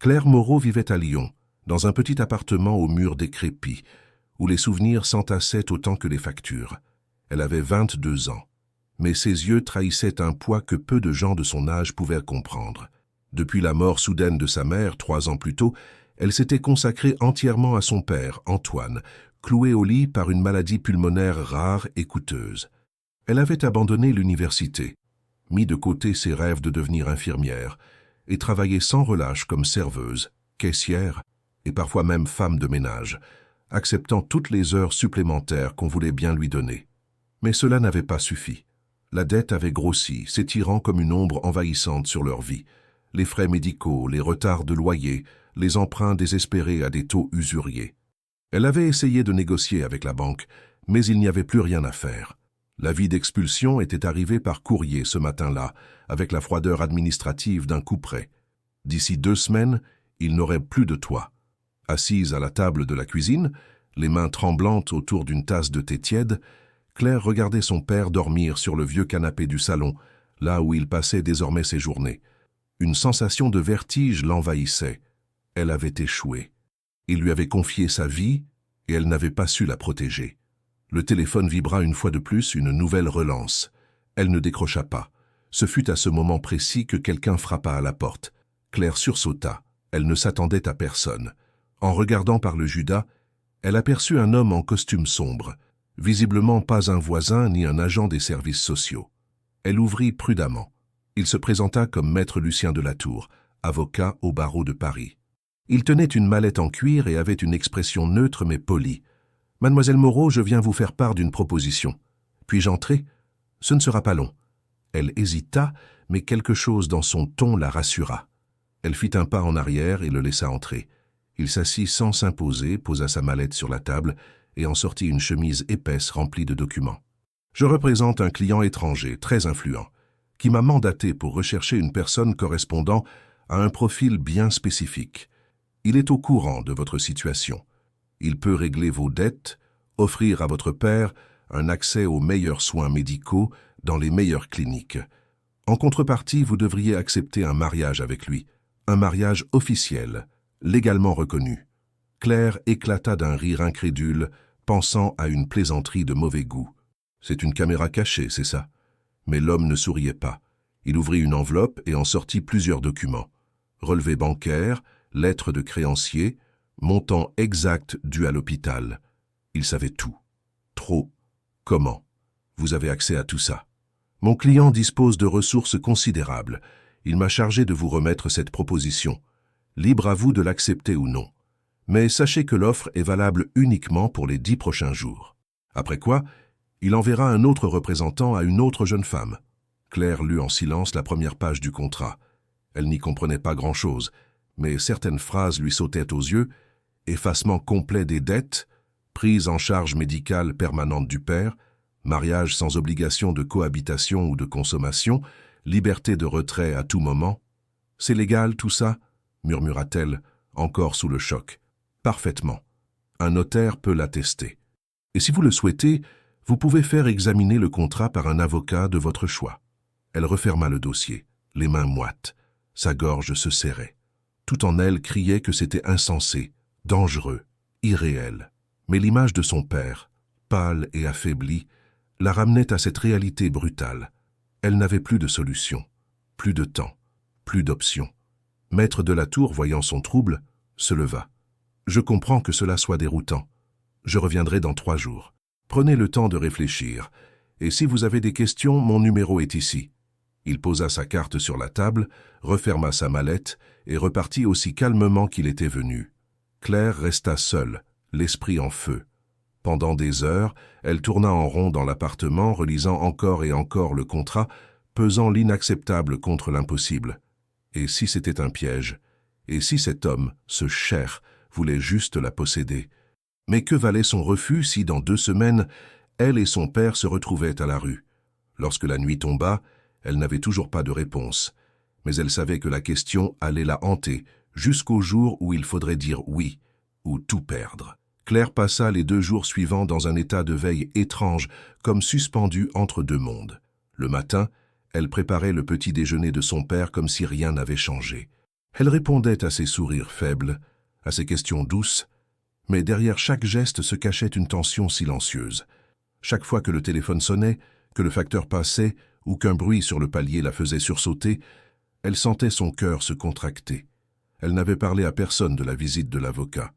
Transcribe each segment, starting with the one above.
Claire Moreau vivait à Lyon, dans un petit appartement aux murs décrépits, où les souvenirs s'entassaient autant que les factures. Elle avait 22 ans, mais ses yeux trahissaient un poids que peu de gens de son âge pouvaient comprendre. Depuis la mort soudaine de sa mère, 3 ans plus tôt, elle s'était consacrée entièrement à son père, Antoine, cloué au lit par une maladie pulmonaire rare et coûteuse. Elle avait abandonné l'université, mis de côté ses rêves de devenir infirmière, et travaillé sans relâche comme serveuse, caissière et parfois même femme de ménage, acceptant toutes les heures supplémentaires qu'on voulait bien lui donner. Mais cela n'avait pas suffi. La dette avait grossi, s'étirant comme une ombre envahissante sur leur vie. Les frais médicaux, les retards de loyer, les emprunts désespérés à des taux usuriers. Elle avait essayé de négocier avec la banque, mais il n'y avait plus rien à faire. L'avis d'expulsion était arrivé par courrier ce matin-là, avec la froideur administrative d'un couperet. D'ici 2 semaines, il n'aurait plus de toit. Assise à la table de la cuisine, les mains tremblantes autour d'une tasse de thé tiède, Claire regardait son père dormir sur le vieux canapé du salon, là où il passait désormais ses journées. Une sensation de vertige l'envahissait. Elle avait échoué. Il lui avait confié sa vie et elle n'avait pas su la protéger. Le téléphone vibra une fois de plus, une nouvelle relance. Elle ne décrocha pas. Ce fut à ce moment précis que quelqu'un frappa à la porte. Claire sursauta. Elle ne s'attendait à personne. En regardant par le Judas, elle aperçut un homme en costume sombre, visiblement pas un voisin ni un agent des services sociaux. Elle ouvrit prudemment. Il se présenta comme maître Lucien de la Tour, avocat au barreau de Paris. Il tenait une mallette en cuir et avait une expression neutre mais polie. « Mademoiselle Moreau, je viens vous faire part d'une proposition. Puis-je entrer ? Ce ne sera pas long. » Elle hésita, mais quelque chose dans son ton la rassura. Elle fit un pas en arrière et le laissa entrer. Il s'assit sans s'imposer, posa sa mallette sur la table et en sortit une chemise épaisse remplie de documents. « Je représente un client étranger, très influent, qui m'a mandaté pour rechercher une personne correspondant à un profil bien spécifique. Il est au courant de votre situation. Il peut régler vos dettes, offrir à votre père un accès aux meilleurs soins médicaux dans les meilleures cliniques. En contrepartie, vous devriez accepter un mariage avec lui, un mariage officiel, légalement reconnu. » Claire éclata d'un rire incrédule, pensant à une plaisanterie de mauvais goût. « C'est une caméra cachée, c'est ça ?» Mais l'homme ne souriait pas. Il ouvrit une enveloppe et en sortit plusieurs documents. Relevé bancaire, lettre de créancier, montant exact dû à l'hôpital. Il savait tout. Trop. Comment? Vous avez accès à tout ça. Mon client dispose de ressources considérables. Il m'a chargé de vous remettre cette proposition. Libre à vous de l'accepter ou non. Mais sachez que l'offre est valable uniquement pour les 10 prochains jours. Après quoi, il enverra un autre représentant à une autre jeune femme. Claire lut en silence la première page du contrat. Elle n'y comprenait pas grand-chose, mais certaines phrases lui sautaient aux yeux. Effacement complet des dettes, prise en charge médicale permanente du père, mariage sans obligation de cohabitation ou de consommation, liberté de retrait à tout moment. « C'est légal tout ça ?» murmura-t-elle, encore sous le choc. « Parfaitement. Un notaire peut l'attester. Et si vous le souhaitez, vous pouvez faire examiner le contrat par un avocat de votre choix. » Elle referma le dossier, les mains moites. Sa gorge se serrait. Tout en elle criait que c'était insensé, dangereux, irréel. Mais l'image de son père, pâle et affaibli, la ramenait à cette réalité brutale. Elle n'avait plus de solution, plus de temps, plus d'options. Maître de la Tour, voyant son trouble, se leva. « Je comprends que cela soit déroutant. Je reviendrai dans 3 jours. Prenez le temps de réfléchir, et si vous avez des questions, mon numéro est ici. » Il posa sa carte sur la table, referma sa mallette et repartit aussi calmement qu'il était venu. Claire resta seule, l'esprit en feu. Pendant des heures, elle tourna en rond dans l'appartement, relisant encore et encore le contrat, pesant l'inacceptable contre l'impossible. Et si c'était un piège? Et si cet homme, ce Cher, voulait juste la posséder? Mais que valait son refus si, dans 2 semaines, elle et son père se retrouvaient à la rue? Lorsque la nuit tomba, elle n'avait toujours pas de réponse. Mais elle savait que la question allait la hanter, jusqu'au jour où il faudrait dire oui, ou tout perdre. Claire passa les 2 jours suivants dans un état de veille étrange, comme suspendue entre 2 mondes. Le matin, elle préparait le petit déjeuner de son père comme si rien n'avait changé. Elle répondait à ses sourires faibles, à ses questions douces, mais derrière chaque geste se cachait une tension silencieuse. Chaque fois que le téléphone sonnait, que le facteur passait ou qu'un bruit sur le palier la faisait sursauter, elle sentait son cœur se contracter. Elle n'avait parlé à personne de la visite de l'avocat.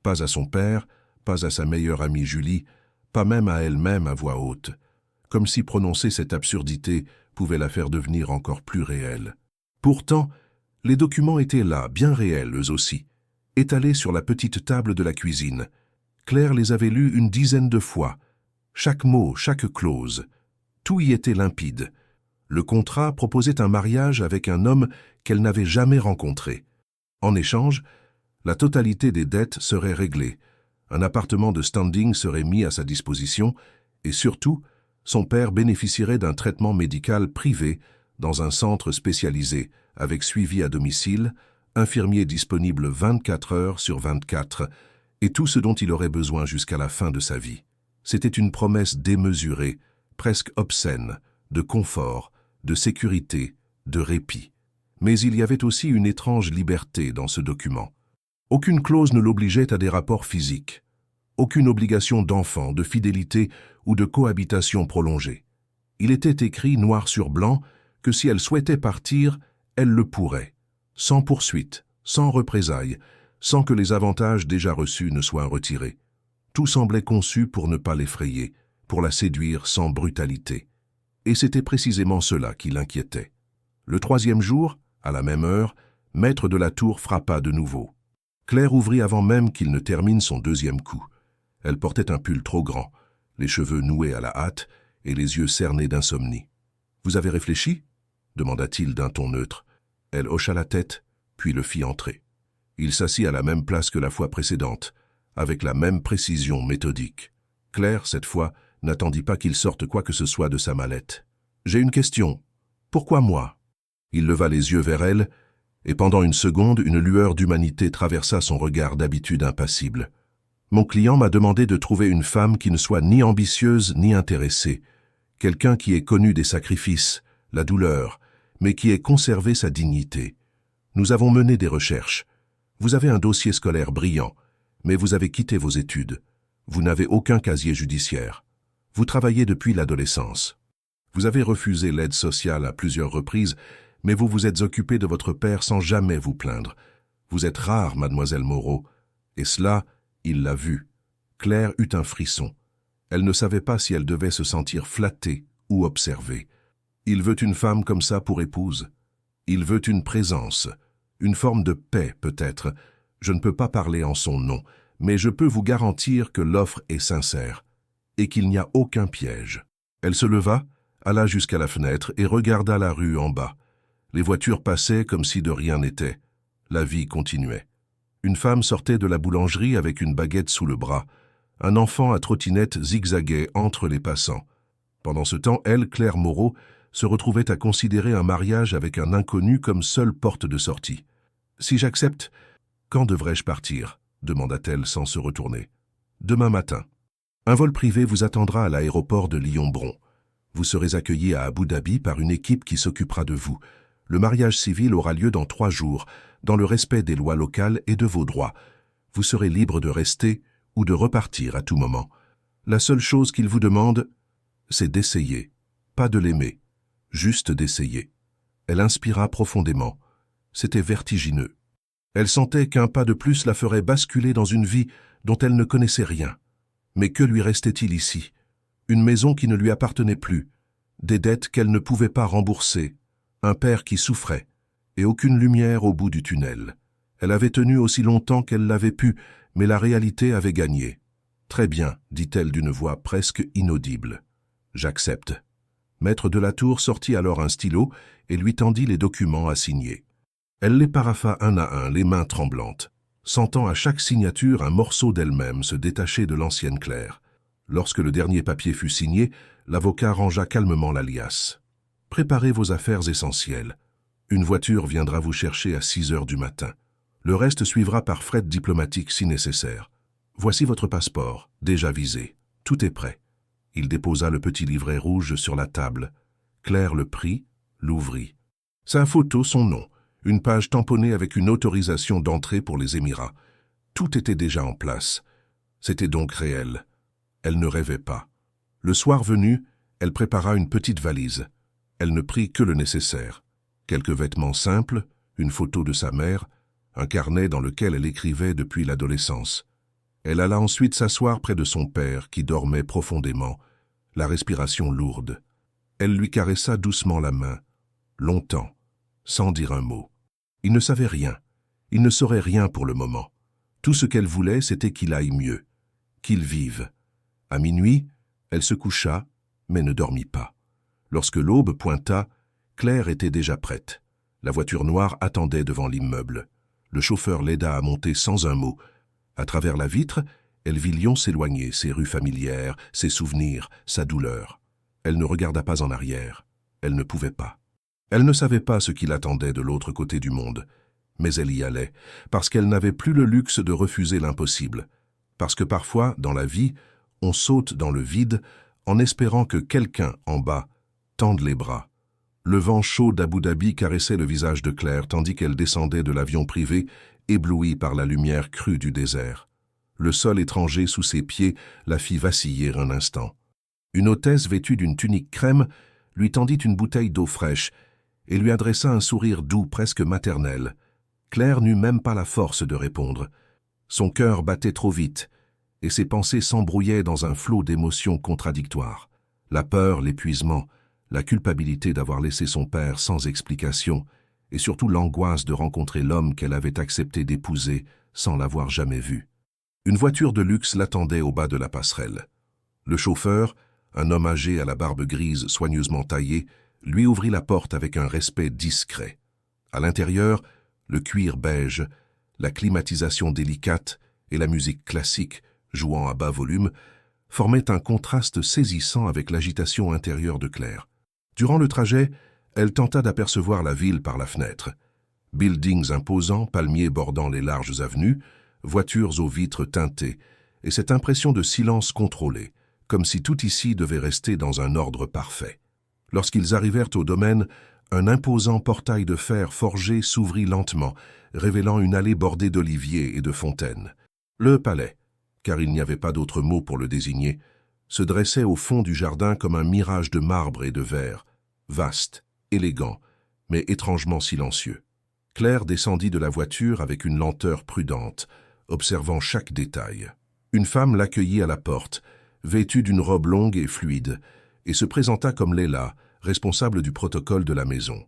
Pas à son père, pas à sa meilleure amie Julie, pas même à elle-même à voix haute, comme si prononcer cette absurdité pouvait la faire devenir encore plus réelle. Pourtant, les documents étaient là, bien réels eux aussi, étalés sur la petite table de la cuisine. Claire les avait lus une dizaine de fois. Chaque mot, chaque clause. Tout y était limpide. Le contrat proposait un mariage avec un homme qu'elle n'avait jamais rencontré. En échange, la totalité des dettes serait réglée. Un appartement de standing serait mis à sa disposition et surtout, son père bénéficierait d'un traitement médical privé dans un centre spécialisé avec suivi à domicile, infirmier disponible 24 heures sur 24 et tout ce dont il aurait besoin jusqu'à la fin de sa vie. C'était une promesse démesurée, presque obscène, de confort, de sécurité, de répit. Mais il y avait aussi une étrange liberté dans ce document. Aucune clause ne l'obligeait à des rapports physiques. Aucune obligation d'enfant, de fidélité ou de cohabitation prolongée. Il était écrit noir sur blanc que si elle souhaitait partir, elle le pourrait, sans poursuite, sans représailles, sans que les avantages déjà reçus ne soient retirés. Tout semblait conçu pour ne pas l'effrayer, pour la séduire sans brutalité. Et c'était précisément cela qui l'inquiétait. Le 3e jour, à la même heure, Maître de la Tour frappa de nouveau. Claire ouvrit avant même qu'il ne termine son 2e coup. Elle portait un pull trop grand, les cheveux noués à la hâte et les yeux cernés d'insomnie. « Vous avez réfléchi » demanda-t-il d'un ton neutre. Elle hocha la tête, puis le fit entrer. Il s'assit à la même place que la fois précédente, avec la même précision méthodique. Claire, cette fois, n'attendit pas qu'il sorte quoi que ce soit de sa mallette. « J'ai une question. Pourquoi moi ?» Il leva les yeux vers elle, et pendant une seconde, une lueur d'humanité traversa son regard d'habitude impassible. « Mon client m'a demandé de trouver une femme qui ne soit ni ambitieuse ni intéressée, quelqu'un qui ait connu des sacrifices, la douleur, mais qui ait conservé sa dignité. Nous avons mené des recherches. Vous avez un dossier scolaire brillant, mais vous avez quitté vos études. Vous n'avez aucun casier judiciaire. Vous travaillez depuis l'adolescence. Vous avez refusé l'aide sociale à plusieurs reprises, mais vous vous êtes occupé de votre père sans jamais vous plaindre. Vous êtes rare, mademoiselle Moreau, et cela, il l'a vu. » Claire eut un frisson. Elle ne savait pas si elle devait se sentir flattée ou observée. Il veut une femme comme ça pour épouse. Il veut une présence, une forme de paix peut-être. Je ne peux pas parler en son nom, mais je peux vous garantir que l'offre est sincère et qu'il n'y a aucun piège. Elle se leva, alla jusqu'à la fenêtre et regarda la rue en bas. Les voitures passaient comme si de rien n'était. La vie continuait. Une femme sortait de la boulangerie avec une baguette sous le bras. Un enfant à trottinette zigzaguait entre les passants. Pendant ce temps, elle, Claire Moreau, se retrouvait à considérer un mariage avec un inconnu comme seule porte de sortie. « Si j'accepte, quand devrais-je partir ?» demanda-t-elle sans se retourner. « Demain matin. Un vol privé vous attendra à l'aéroport de Lyon-Bron. Vous serez accueilli à Abu Dhabi par une équipe qui s'occupera de vous. Le mariage civil aura lieu dans 3 jours, dans le respect des lois locales et de vos droits. Vous serez libre de rester ou de repartir à tout moment. La seule chose qu'il vous demande, c'est d'essayer, pas de l'aimer, juste d'essayer. » Elle inspira profondément. C'était vertigineux. Elle sentait qu'un pas de plus la ferait basculer dans une vie dont elle ne connaissait rien. Mais que lui restait-il ici? Une maison qui ne lui appartenait plus, des dettes qu'elle ne pouvait pas rembourser, un père qui souffrait, et aucune lumière au bout du tunnel. Elle avait tenu aussi longtemps qu'elle l'avait pu, mais la réalité avait gagné. « Très bien, » dit-elle d'une voix presque inaudible. « J'accepte. » Maître de la Tour sortit alors un stylo et lui tendit les documents à signer. Elle les parapha un à un, les mains tremblantes, sentant à chaque signature un morceau d'elle-même se détacher de l'ancienne Claire. Lorsque le dernier papier fut signé, l'avocat rangea calmement la liasse. « Préparez vos affaires essentielles. Une voiture viendra vous chercher à 6 heures du matin. Le reste suivra par fret diplomatique si nécessaire. Voici votre passeport, déjà visé. Tout est prêt. » Il déposa le petit livret rouge sur la table. Claire le prit, l'ouvrit. Sa photo, son nom, une page tamponnée avec une autorisation d'entrée pour les Émirats. Tout était déjà en place. C'était donc réel. Elle ne rêvait pas. Le soir venu, elle prépara une petite valise. Elle ne prit que le nécessaire. Quelques vêtements simples, une photo de sa mère, un carnet dans lequel elle écrivait depuis l'adolescence. Elle alla ensuite s'asseoir près de son père, qui dormait profondément, la respiration lourde. Elle lui caressa doucement la main, longtemps, sans dire un mot. Il ne savait rien. Il ne saurait rien pour le moment. Tout ce qu'elle voulait, c'était qu'il aille mieux, qu'il vive. À minuit, elle se coucha, mais ne dormit pas. Lorsque l'aube pointa, Claire était déjà prête. La voiture noire attendait devant l'immeuble. Le chauffeur l'aida à monter sans un mot. À travers la vitre, elle vit Lyon s'éloigner, ses rues familières, ses souvenirs, sa douleur. Elle ne regarda pas en arrière. Elle ne pouvait pas. Elle ne savait pas ce qui l'attendait de l'autre côté du monde. Mais elle y allait, parce qu'elle n'avait plus le luxe de refuser l'impossible. Parce que parfois, dans la vie, on saute dans le vide en espérant que quelqu'un en bas tende les bras. Le vent chaud d'Abu Dhabi caressait le visage de Claire tandis qu'elle descendait de l'avion privé, éblouie par la lumière crue du désert. Le sol étranger sous ses pieds la fit vaciller un instant. Une hôtesse vêtue d'une tunique crème lui tendit une bouteille d'eau fraîche et lui adressa un sourire doux, presque maternel. Claire n'eut même pas la force de répondre. Son cœur battait trop vite, et ses pensées s'embrouillaient dans un flot d'émotions contradictoires. La peur, l'épuisement, la culpabilité d'avoir laissé son père sans explication, et surtout l'angoisse de rencontrer l'homme qu'elle avait accepté d'épouser sans l'avoir jamais vu. Une voiture de luxe l'attendait au bas de la passerelle. Le chauffeur, un homme âgé à la barbe grise soigneusement taillée, lui ouvrit la porte avec un respect discret. À l'intérieur, le cuir beige, la climatisation délicate et la musique classique, jouant à bas volume, formaient un contraste saisissant avec l'agitation intérieure de Claire. Durant le trajet, elle tenta d'apercevoir la ville par la fenêtre. Buildings imposants, palmiers bordant les larges avenues, voitures aux vitres teintées, et cette impression de silence contrôlé, comme si tout ici devait rester dans un ordre parfait. Lorsqu'ils arrivèrent au domaine, un imposant portail de fer forgé s'ouvrit lentement, révélant une allée bordée d'oliviers et de fontaines. Le palais, car il n'y avait pas d'autre mot pour le désigner, se dressait au fond du jardin comme un mirage de marbre et de verre, vaste, élégant, mais étrangement silencieux. Claire descendit de la voiture avec une lenteur prudente, observant chaque détail. Une femme l'accueillit à la porte, vêtue d'une robe longue et fluide, et se présenta comme Leila, responsable du protocole de la maison.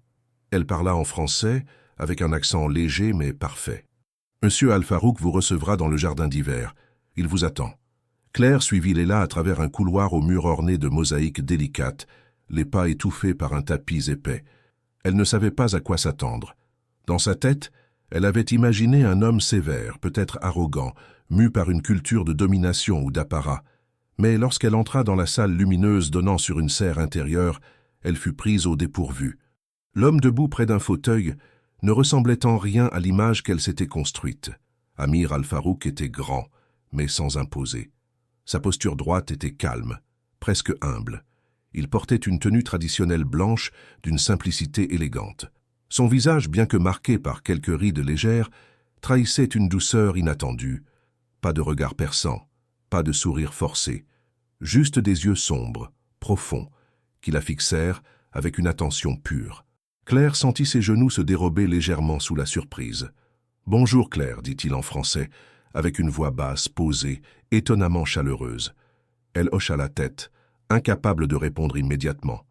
Elle parla en français, avec un accent léger mais parfait. « Monsieur Al-Farouk vous recevra dans le jardin d'hiver. Il vous attend. » Claire suivit Leila à travers un couloir aux murs ornés de mosaïques délicates, les pas étouffés par un tapis épais. Elle ne savait pas à quoi s'attendre. Dans sa tête, elle avait imaginé un homme sévère, peut-être arrogant, mu par une culture de domination ou d'apparat. Mais lorsqu'elle entra dans la salle lumineuse donnant sur une serre intérieure, elle fut prise au dépourvu. L'homme debout près d'un fauteuil ne ressemblait en rien à l'image qu'elle s'était construite. Amir Al-Farouk était grand, mais sans imposer. Sa posture droite était calme, presque humble. Il portait une tenue traditionnelle blanche d'une simplicité élégante. Son visage, bien que marqué par quelques rides légères, trahissait une douceur inattendue. Pas de regard perçant, pas de sourire forcé, juste des yeux sombres, profonds, qui la fixèrent avec une attention pure. Claire sentit ses genoux se dérober légèrement sous la surprise. « Bonjour Claire », dit-il en français, avec une voix basse, posée, étonnamment chaleureuse. Elle hocha la tête, incapable de répondre immédiatement.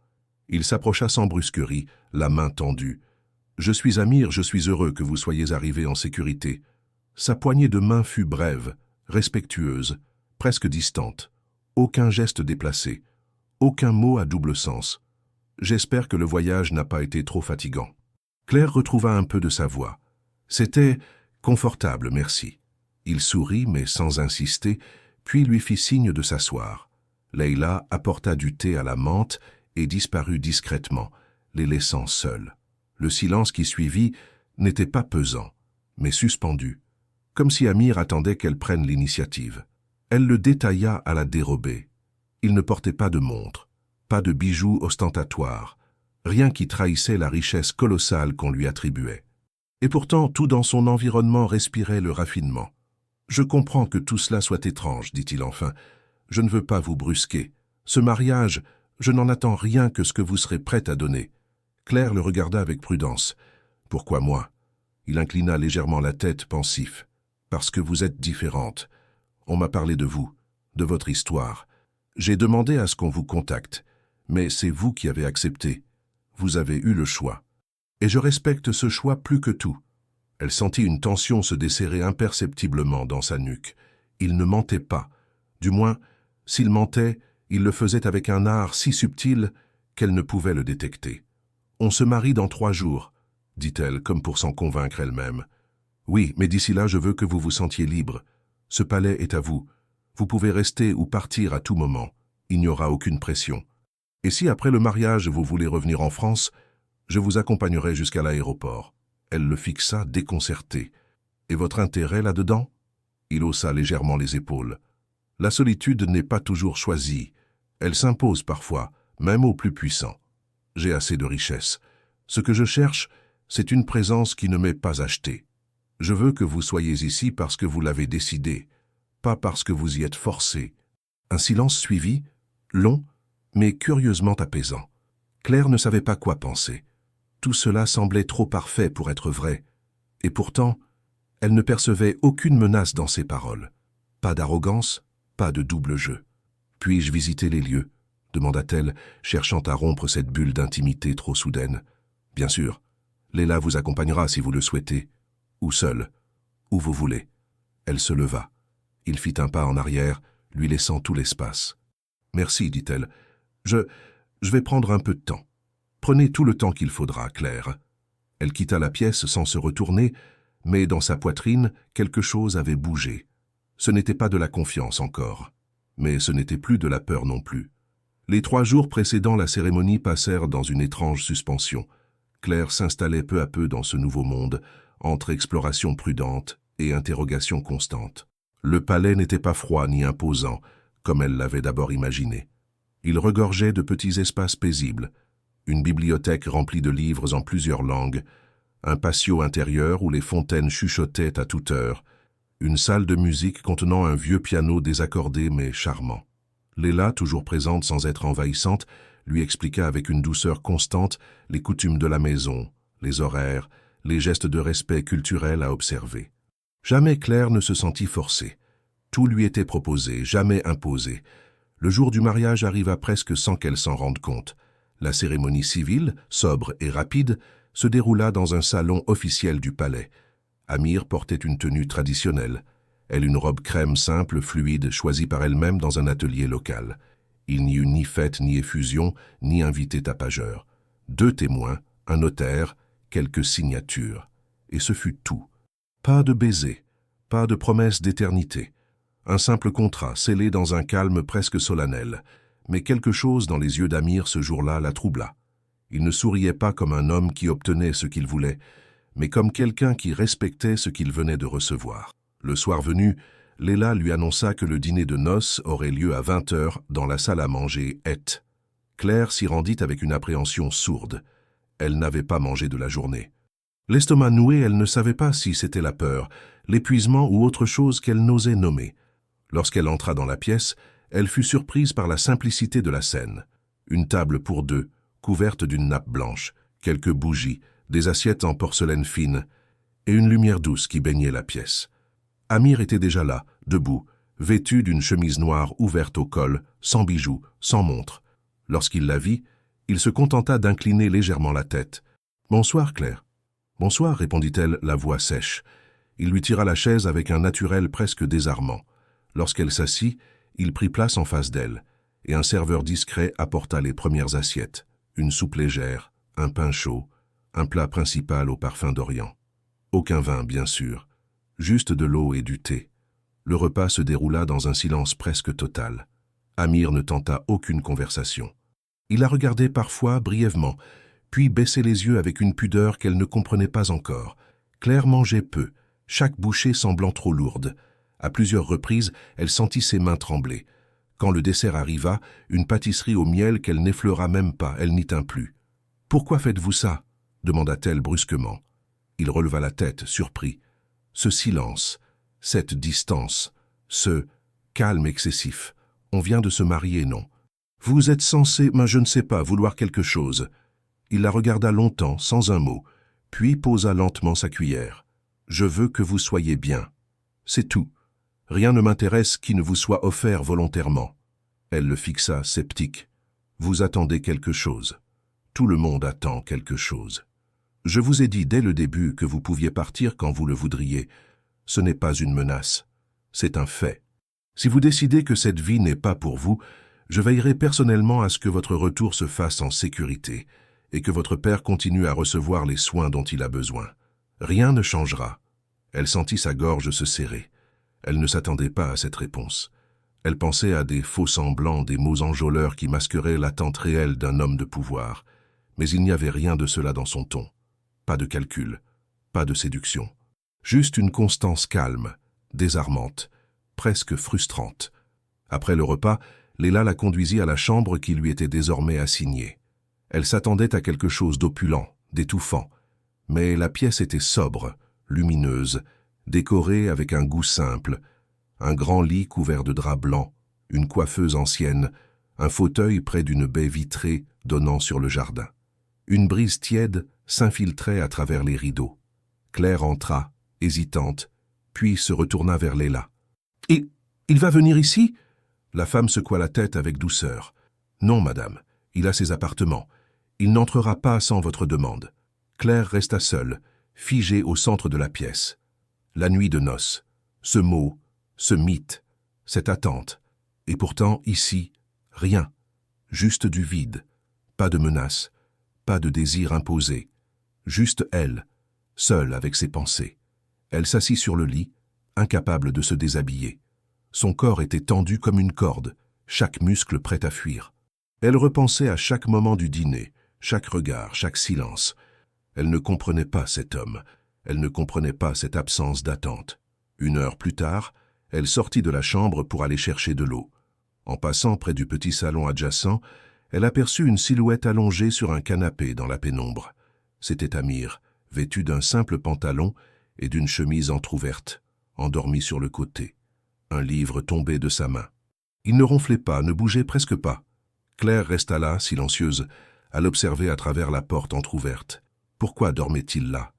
Il s'approcha sans brusquerie, la main tendue. « Je suis Amir, je suis heureux que vous soyez arrivé en sécurité. » Sa poignée de main fut brève, respectueuse, presque distante. Aucun geste déplacé, aucun mot à double sens. « J'espère que le voyage n'a pas été trop fatigant. » Claire retrouva un peu de sa voix. « C'était confortable, merci. » Il sourit, mais sans insister, puis lui fit signe de s'asseoir. Leila apporta du thé à la menthe et disparut discrètement, les laissant seuls. Le silence qui suivit n'était pas pesant, mais suspendu, comme si Amir attendait qu'elle prenne l'initiative. Elle le détailla à la dérobée. Il ne portait pas de montre, pas de bijoux ostentatoires, rien qui trahissait la richesse colossale qu'on lui attribuait. Et pourtant, tout dans son environnement respirait le raffinement. « Je comprends que tout cela soit étrange, dit-il enfin. Je ne veux pas vous brusquer. Ce mariage, je n'en attends rien que ce que vous serez prête à donner. » Claire le regarda avec prudence. « Pourquoi moi ?» Il inclina légèrement la tête, pensif. « Parce que vous êtes différente. On m'a parlé de vous, de votre histoire. J'ai demandé à ce qu'on vous contacte, mais c'est vous qui avez accepté. Vous avez eu le choix. Et je respecte ce choix plus que tout. » Elle sentit une tension se desserrer imperceptiblement dans sa nuque. Il ne mentait pas. Du moins, s'il mentait, il le faisait avec un art si subtil qu'elle ne pouvait le détecter. « On se marie dans 3 jours, dit-elle, comme pour s'en convaincre elle-même. « Oui, mais d'ici là, je veux que vous vous sentiez libre. Ce palais est à vous. Vous pouvez rester ou partir à tout moment. Il n'y aura aucune pression. Et si après le mariage vous voulez revenir en France, je vous accompagnerai jusqu'à l'aéroport. » Elle le fixa, déconcertée. « Et votre intérêt là-dedans » Il haussa légèrement les épaules. « La solitude n'est pas toujours choisie. Elle s'impose parfois, même aux plus puissants. J'ai assez de richesses. Ce que je cherche, c'est une présence qui ne m'est pas achetée. Je veux que vous soyez ici parce que vous l'avez décidé, pas parce que vous y êtes forcé. » Un silence suivit, long, mais curieusement apaisant. Claire ne savait pas quoi penser. Tout cela semblait trop parfait pour être vrai. Et pourtant, elle ne percevait aucune menace dans ses paroles. Pas d'arrogance, pas de double jeu. « Puis-je visiter les lieux ?» demanda-t-elle, cherchant à rompre cette bulle d'intimité trop soudaine. « Bien sûr. Léla vous accompagnera si vous le souhaitez. Ou seule. Où vous voulez. » Elle se leva. Il fit un pas en arrière, lui laissant tout l'espace. « Merci, dit-elle. Je vais prendre un peu de temps. Prenez tout le temps qu'il faudra, Claire. » Elle quitta la pièce sans se retourner, mais dans sa poitrine, quelque chose avait bougé. Ce n'était pas de la confiance encore, mais ce n'était plus de la peur non plus. Les 3 jours précédant la cérémonie passèrent dans une étrange suspension. Claire s'installait peu à peu dans ce nouveau monde, entre exploration prudente et interrogation constante. Le palais n'était pas froid ni imposant, comme elle l'avait d'abord imaginé. Il regorgeait de petits espaces paisibles, une bibliothèque remplie de livres en plusieurs langues, un patio intérieur où les fontaines chuchotaient à toute heure, une salle de musique contenant un vieux piano désaccordé mais charmant. Léla, toujours présente sans être envahissante, lui expliqua avec une douceur constante les coutumes de la maison, les horaires, les gestes de respect culturel à observer. Jamais Claire ne se sentit forcée. Tout lui était proposé, jamais imposé. Le jour du mariage arriva presque sans qu'elle s'en rende compte. La cérémonie civile, sobre et rapide, se déroula dans un salon officiel du palais. Amir portait une tenue traditionnelle, elle une robe crème simple, fluide, choisie par elle-même dans un atelier local. Il n'y eut ni fête, ni effusion, ni invité tapageur. 2 témoins, un notaire, quelques signatures. Et ce fut tout. Pas de baiser, pas de promesse d'éternité. Un simple contrat scellé dans un calme presque solennel. Mais quelque chose dans les yeux d'Amir ce jour-là la troubla. Il ne souriait pas comme un homme qui obtenait ce qu'il voulait, mais comme quelqu'un qui respectait ce qu'il venait de recevoir. Le soir venu, Léla lui annonça que le dîner de noces aurait lieu à 20h dans la salle à manger Et. Claire s'y rendit avec une appréhension sourde. Elle n'avait pas mangé de la journée. L'estomac noué, elle ne savait pas si c'était la peur, l'épuisement ou autre chose qu'elle n'osait nommer. Lorsqu'elle entra dans la pièce, elle fut surprise par la simplicité de la scène. Une table pour 2, couverte d'une nappe blanche, quelques bougies, des assiettes en porcelaine fine, et une lumière douce qui baignait la pièce. Amir était déjà là, debout, vêtu d'une chemise noire ouverte au col, sans bijoux, sans montre. Lorsqu'il la vit, il se contenta d'incliner légèrement la tête. « Bonsoir, Claire. »« Bonsoir, répondit-elle, la voix sèche. Il lui tira la chaise avec un naturel presque désarmant. Lorsqu'elle s'assit, il prit place en face d'elle, et un serveur discret apporta les premières assiettes, une soupe légère, un pain chaud, un plat principal au parfum d'Orient. Aucun vin, bien sûr, juste de l'eau et du thé. Le repas se déroula dans un silence presque total. Amir ne tenta aucune conversation. Il la regardait parfois brièvement, puis baissait les yeux avec une pudeur qu'elle ne comprenait pas encore. Claire mangeait peu, chaque bouchée semblant trop lourde. À plusieurs reprises, elle sentit ses mains trembler. Quand le dessert arriva, une pâtisserie au miel qu'elle n'effleura même pas, elle n'y tint plus. « Pourquoi faites-vous ça » demanda-t-elle brusquement. Il releva la tête, surpris. Ce silence, cette distance, ce calme excessif. On vient de se marier, non? Vous êtes censé, mais je ne sais pas, vouloir quelque chose. Il la regarda longtemps, sans un mot, puis posa lentement sa cuillère. Je veux que vous soyez bien. C'est tout. Rien ne m'intéresse qui ne vous soit offert volontairement. Elle le fixa, sceptique. Vous attendez quelque chose. Tout le monde attend quelque chose. Je vous ai dit dès le début que vous pouviez partir quand vous le voudriez. Ce n'est pas une menace. C'est un fait. Si vous décidez que cette vie n'est pas pour vous, je veillerai personnellement à ce que votre retour se fasse en sécurité et que votre père continue à recevoir les soins dont il a besoin. Rien ne changera. Elle sentit sa gorge se serrer. Elle ne s'attendait pas à cette réponse. Elle pensait à des faux-semblants, des mots enjôleurs qui masqueraient l'attente réelle d'un homme de pouvoir. Mais il n'y avait rien de cela dans son ton. Pas de calcul, pas de séduction. Juste une constance calme, désarmante, presque frustrante. Après le repas, Léla la conduisit à la chambre qui lui était désormais assignée. Elle s'attendait à quelque chose d'opulent, d'étouffant. Mais la pièce était sobre, lumineuse, décorée avec un goût simple. Un grand lit couvert de drap blanc, une coiffeuse ancienne, un fauteuil près d'une baie vitrée donnant sur le jardin. Une brise tiède s'infiltrait à travers les rideaux. Claire entra, hésitante, puis se retourna vers Léla. « Et il va venir ici ?» La femme secoua la tête avec douceur. « Non, madame, il a ses appartements. Il n'entrera pas sans votre demande. » Claire resta seule, figée au centre de la pièce. La nuit de noces, ce mot, ce mythe, cette attente. Et pourtant, ici, rien. Juste du vide. Pas de menace, pas de désir imposé. Juste elle, seule avec ses pensées. Elle s'assit sur le lit, incapable de se déshabiller. Son corps était tendu comme une corde, chaque muscle prêt à fuir. Elle repensait à chaque moment du dîner, chaque regard, chaque silence. Elle ne comprenait pas cet homme, elle ne comprenait pas cette absence d'attente. 1 heure plus tard, elle sortit de la chambre pour aller chercher de l'eau. En passant près du petit salon adjacent, elle aperçut une silhouette allongée sur un canapé dans la pénombre. C'était Amir, vêtu d'un simple pantalon et d'une chemise entr'ouverte, endormi sur le côté. Un livre tombait de sa main. Il ne ronflait pas, ne bougeait presque pas. Claire resta là, silencieuse, à l'observer à travers la porte entr'ouverte. Pourquoi dormait-il là?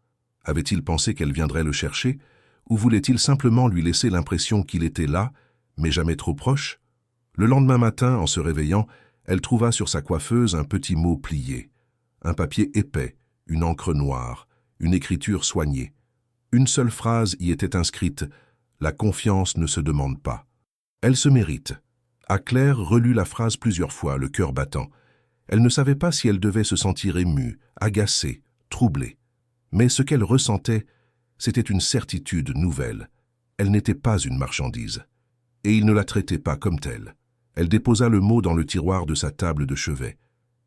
Avait-il pensé qu'elle viendrait le chercher? Ou voulait-il simplement lui laisser l'impression qu'il était là, mais jamais trop proche? Le lendemain matin, en se réveillant, elle trouva sur sa coiffeuse un petit mot plié. Un papier épais, une encre noire, une écriture soignée. Une seule phrase y était inscrite « La confiance ne se demande pas ». Elle se mérite. À Claire relut la phrase plusieurs fois, le cœur battant. Elle ne savait pas si elle devait se sentir émue, agacée, troublée. Mais ce qu'elle ressentait, c'était une certitude nouvelle. Elle n'était pas une marchandise. Et il ne la traitait pas comme telle. Elle déposa le mot dans le tiroir de sa table de chevet.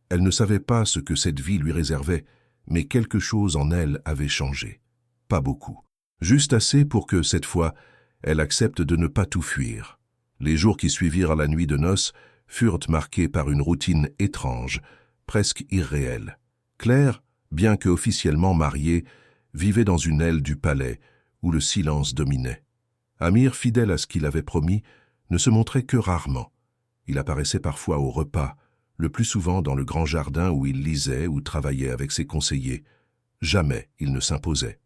Elle ne savait pas ce que cette vie lui réservait, mais quelque chose en elle avait changé. Pas beaucoup. Juste assez pour que, cette fois, elle accepte de ne pas tout fuir. Les jours qui suivirent la nuit de noces furent marqués par une routine étrange, presque irréelle. Claire, bien que officiellement mariée, vivait dans une aile du palais où le silence dominait. Amir, fidèle à ce qu'il avait promis, ne se montrait que rarement. Il apparaissait parfois au repas, le plus souvent dans le grand jardin où il lisait ou travaillait avec ses conseillers. Jamais il ne s'imposait.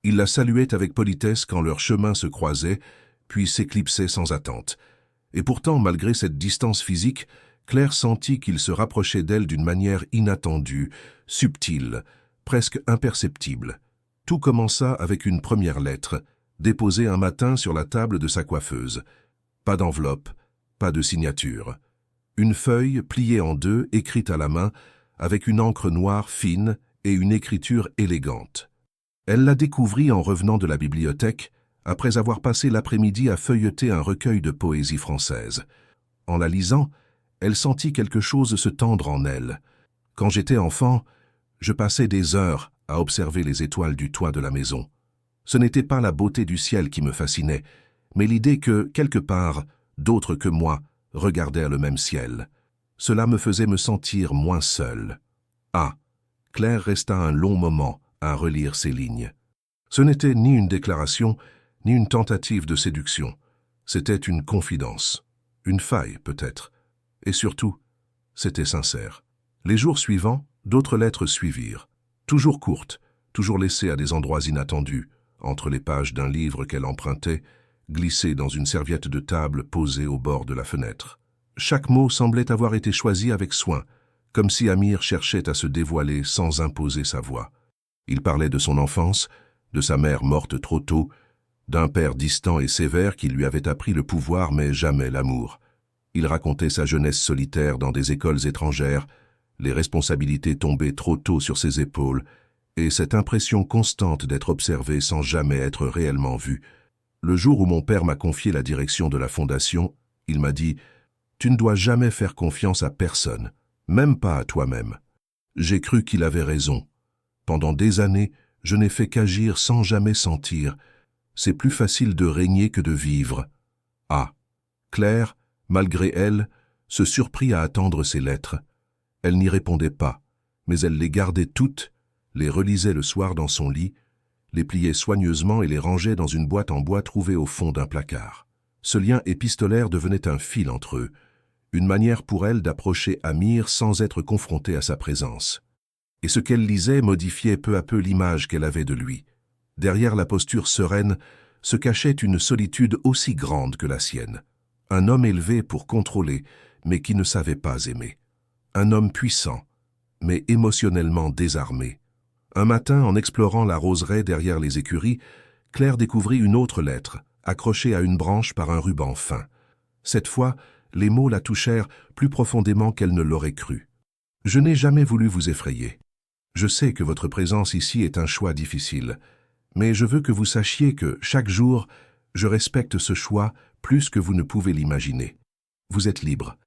Il la saluait avec politesse quand leurs chemins se croisaient, puis s'éclipsaient sans attente. Et pourtant, malgré cette distance physique, Claire sentit qu'il se rapprochait d'elle d'une manière inattendue, subtile, presque imperceptible. Tout commença avec une première lettre, déposée un matin sur la table de sa coiffeuse. Pas d'enveloppe, pas de signature. Une feuille pliée en deux, écrite à la main, avec une encre noire fine et une écriture élégante. Elle la découvrit en revenant de la bibliothèque, après avoir passé l'après-midi à feuilleter un recueil de poésie française. En la lisant, elle sentit quelque chose se tendre en elle. Quand j'étais enfant, je passais des heures à observer les étoiles du toit de la maison. Ce n'était pas la beauté du ciel qui me fascinait, mais l'idée que, quelque part, d'autres que moi regardaient le même ciel. Cela me faisait me sentir moins seule. Ah, Claire resta un long moment à relire ces lignes. Ce n'était ni une déclaration, ni une tentative de séduction. C'était une confidence, une faille peut-être. Et surtout, c'était sincère. Les jours suivants, d'autres lettres suivirent, toujours courtes, toujours laissées à des endroits inattendus, entre les pages d'un livre qu'elle empruntait, glissées dans une serviette de table posée au bord de la fenêtre. Chaque mot semblait avoir été choisi avec soin, comme si Amir cherchait à se dévoiler sans imposer sa voix. Il parlait de son enfance, de sa mère morte trop tôt, d'un père distant et sévère qui lui avait appris le pouvoir mais jamais l'amour. Il racontait sa jeunesse solitaire dans des écoles étrangères, les responsabilités tombées trop tôt sur ses épaules, et cette impression constante d'être observé sans jamais être réellement vu. Le jour où mon père m'a confié la direction de la fondation, il m'a dit « Tu ne dois jamais faire confiance à personne, même pas à toi-même. » J'ai cru qu'il avait raison. Pendant des années, je n'ai fait qu'agir sans jamais sentir. C'est plus facile de régner que de vivre. Ah, Claire, malgré elle, se surprit à attendre ses lettres. Elle n'y répondait pas, mais elle les gardait toutes, les relisait le soir dans son lit, les pliait soigneusement et les rangeait dans une boîte en bois trouvée au fond d'un placard. Ce lien épistolaire devenait un fil entre eux, une manière pour elle d'approcher Amir sans être confrontée à sa présence. Et ce qu'elle lisait modifiait peu à peu l'image qu'elle avait de lui. Derrière la posture sereine se cachait une solitude aussi grande que la sienne. Un homme élevé pour contrôler, mais qui ne savait pas aimer. Un homme puissant, mais émotionnellement désarmé. Un matin, en explorant la roseraie derrière les écuries, Claire découvrit une autre lettre, accrochée à une branche par un ruban fin. Cette fois, les mots la touchèrent plus profondément qu'elle ne l'aurait cru. « Je n'ai jamais voulu vous effrayer. Je sais que votre présence ici est un choix difficile, mais je veux que vous sachiez que, chaque jour, je respecte ce choix plus que vous ne pouvez l'imaginer. Vous êtes libre,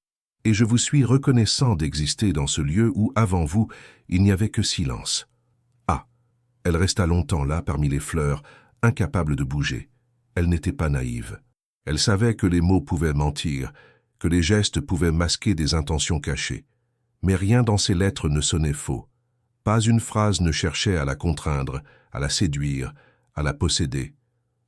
et je vous suis reconnaissant d'exister dans ce lieu où, avant vous, il n'y avait que silence. » Ah, elle resta longtemps là, parmi les fleurs, incapable de bouger. Elle n'était pas naïve. Elle savait que les mots pouvaient mentir, que les gestes pouvaient masquer des intentions cachées. Mais rien dans ces lettres ne sonnait faux. Pas une phrase ne cherchait à la contraindre, à la séduire, à la posséder.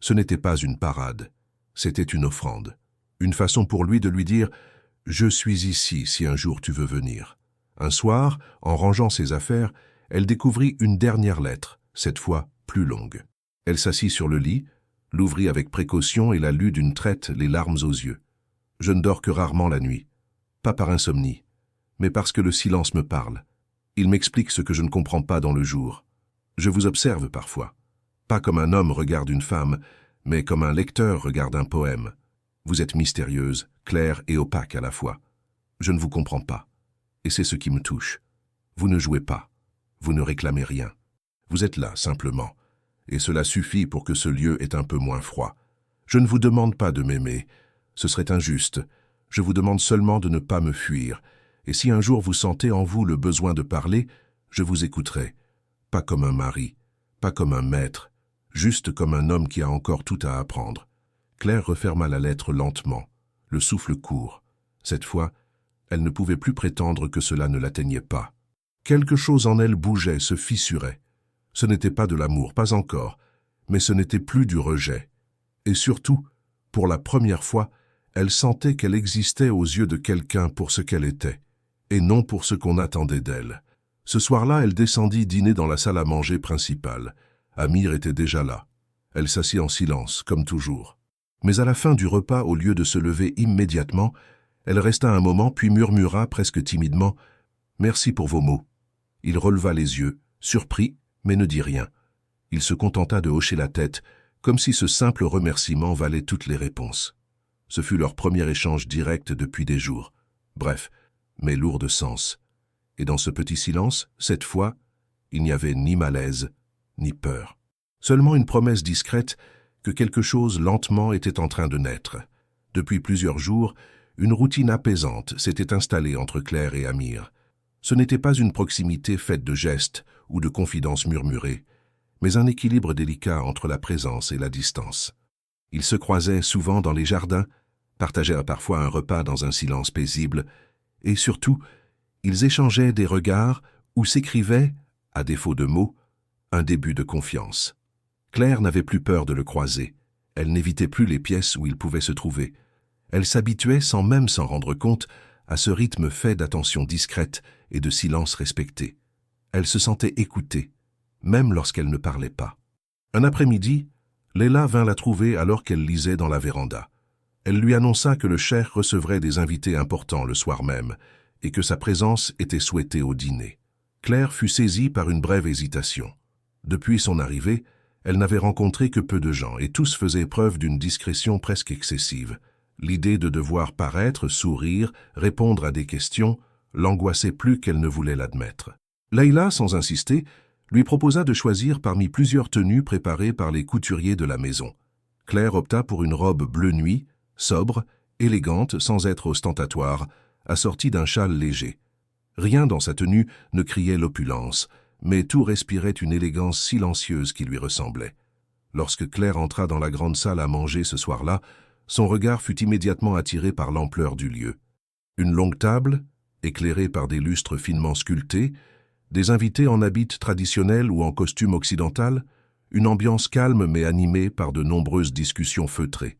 Ce n'était pas une parade, c'était une offrande. Une façon pour lui de lui dire « Je suis ici si un jour tu veux venir ». Un soir, en rangeant ses affaires, elle découvrit une dernière lettre, cette fois plus longue. Elle s'assit sur le lit, l'ouvrit avec précaution et la lut d'une traite, les larmes aux yeux. « Je ne dors que rarement la nuit, pas par insomnie, mais parce que le silence me parle. Il m'explique ce que je ne comprends pas dans le jour. Je vous observe parfois, pas comme un homme regarde une femme, mais comme un lecteur regarde un poème. Vous êtes mystérieuse, claire et opaque à la fois. Je ne vous comprends pas, et c'est ce qui me touche. Vous ne jouez pas, vous ne réclamez rien. Vous êtes là, simplement, et cela suffit pour que ce lieu ait un peu moins froid. Je ne vous demande pas de m'aimer, ce serait injuste. Je vous demande seulement de ne pas me fuir, et si un jour vous sentez en vous le besoin de parler, je vous écouterai. Pas comme un mari, pas comme un maître, juste comme un homme qui a encore tout à apprendre. » Claire referma la lettre lentement, le souffle court. Cette fois, elle ne pouvait plus prétendre que cela ne l'atteignait pas. Quelque chose en elle bougeait, se fissurait. Ce n'était pas de l'amour, pas encore, mais ce n'était plus du rejet. Et surtout, pour la première fois, elle sentait qu'elle existait aux yeux de quelqu'un pour ce qu'elle était, et non pour ce qu'on attendait d'elle. Ce soir-là, elle descendit dîner dans la salle à manger principale. Amir était déjà là. Elle s'assit en silence, comme toujours. Mais à la fin du repas, au lieu de se lever immédiatement, elle resta un moment puis murmura presque timidement « Merci pour vos mots ». Il releva les yeux, surpris, mais ne dit rien. Il se contenta de hocher la tête, comme si ce simple remerciement valait toutes les réponses. Ce fut leur premier échange direct depuis des jours. Bref, mais lourd de sens. Et dans ce petit silence, cette fois, il n'y avait ni malaise, ni peur. Seulement une promesse discrète que quelque chose lentement était en train de naître. Depuis plusieurs jours, une routine apaisante s'était installée entre Claire et Amir. Ce n'était pas une proximité faite de gestes ou de confidences murmurées, mais un équilibre délicat entre la présence et la distance. Ils se croisaient souvent dans les jardins, partagèrent parfois un repas dans un silence paisible, et surtout, ils échangeaient des regards où s'écrivait, à défaut de mots, un début de confiance. Claire n'avait plus peur de le croiser. Elle n'évitait plus les pièces où il pouvait se trouver. Elle s'habituait, sans même s'en rendre compte, à ce rythme fait d'attention discrète et de silence respecté. Elle se sentait écoutée, même lorsqu'elle ne parlait pas. Un après-midi, Leila vint la trouver alors qu'elle lisait dans la véranda. Elle lui annonça que le cheikh recevrait des invités importants le soir même et que sa présence était souhaitée au dîner. Claire fut saisie par une brève hésitation. Depuis son arrivée, elle n'avait rencontré que peu de gens et tous faisaient preuve d'une discrétion presque excessive. L'idée de devoir paraître, sourire, répondre à des questions, l'angoissait plus qu'elle ne voulait l'admettre. Leila, sans insister, lui proposa de choisir parmi plusieurs tenues préparées par les couturiers de la maison. Claire opta pour une robe bleu nuit, sobre, élégante sans être ostentatoire, assortie d'un châle léger. Rien dans sa tenue ne criait l'opulence, mais tout respirait une élégance silencieuse qui lui ressemblait. Lorsque Claire entra dans la grande salle à manger ce soir-là, son regard fut immédiatement attiré par l'ampleur du lieu. Une longue table, éclairée par des lustres finement sculptés, des invités en habits traditionnels ou en costume occidental, une ambiance calme mais animée par de nombreuses discussions feutrées.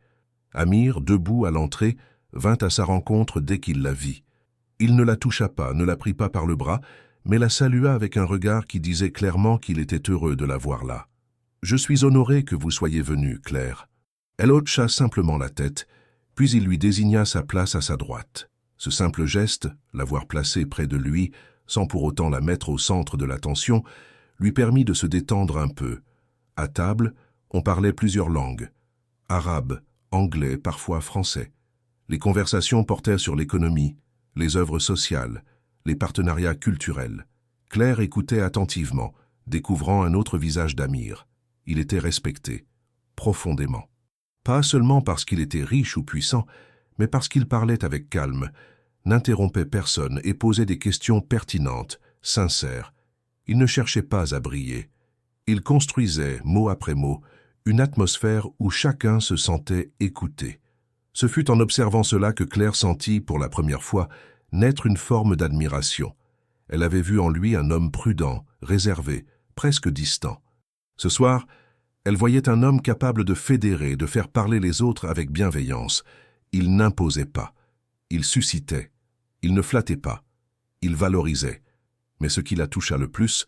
Amir, debout à l'entrée, vint à sa rencontre dès qu'il la vit. Il ne la toucha pas, ne la prit pas par le bras, mais la salua avec un regard qui disait clairement qu'il était heureux de la voir là. « Je suis honoré que vous soyez venue, Claire. » Elle hocha simplement la tête, puis il lui désigna sa place à sa droite. Ce simple geste, l'avoir placée près de lui, sans pour autant la mettre au centre de l'attention, lui permit de se détendre un peu. À table, on parlait plusieurs langues. Arabe, anglais, parfois français. Les conversations portaient sur l'économie, les œuvres sociales, les partenariats culturels. Claire écoutait attentivement, découvrant un autre visage d'Amir. Il était respecté, profondément. Pas seulement parce qu'il était riche ou puissant, mais parce qu'il parlait avec calme, n'interrompait personne et posait des questions pertinentes, sincères. Il ne cherchait pas à briller. Il construisait, mot après mot, une atmosphère où chacun se sentait écouté. Ce fut en observant cela que Claire sentit, pour la première fois, naître une forme d'admiration. Elle avait vu en lui un homme prudent, réservé, presque distant. Ce soir, elle voyait un homme capable de fédérer, de faire parler les autres avec bienveillance. Il n'imposait pas. Il suscitait. Il ne flattait pas. Il valorisait. Mais ce qui la toucha le plus,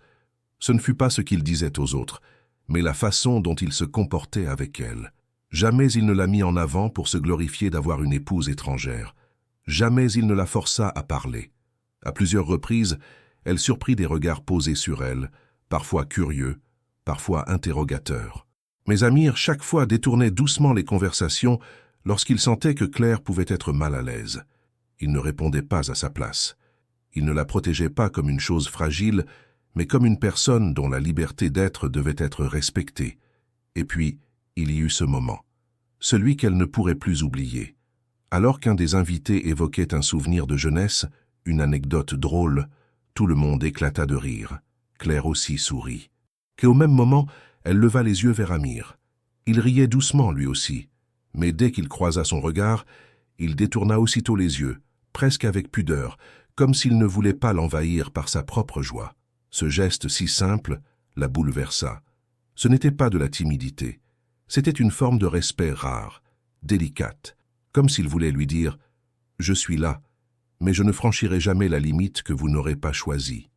ce ne fut pas ce qu'il disait aux autres, mais la façon dont il se comportait avec elle. Jamais il ne la mit en avant pour se glorifier d'avoir une épouse étrangère. Jamais il ne la força à parler. À plusieurs reprises, elle surprit des regards posés sur elle, parfois curieux, parfois interrogateurs. Mais Amir chaque fois détournait doucement les conversations lorsqu'il sentait que Claire pouvait être mal à l'aise. Il ne répondait pas à sa place. Il ne la protégeait pas comme une chose fragile, mais comme une personne dont la liberté d'être devait être respectée. Et puis, il y eut ce moment, celui qu'elle ne pourrait plus oublier. Alors qu'un des invités évoquait un souvenir de jeunesse, une anecdote drôle, tout le monde éclata de rire. Claire aussi sourit. Qu'au même moment, elle leva les yeux vers Amir. Il riait doucement lui aussi, mais dès qu'il croisa son regard, il détourna aussitôt les yeux, presque avec pudeur, comme s'il ne voulait pas l'envahir par sa propre joie. Ce geste si simple la bouleversa. Ce n'était pas de la timidité, c'était une forme de respect rare, délicate, comme s'il voulait lui dire « Je suis là, mais je ne franchirai jamais la limite que vous n'aurez pas choisie. »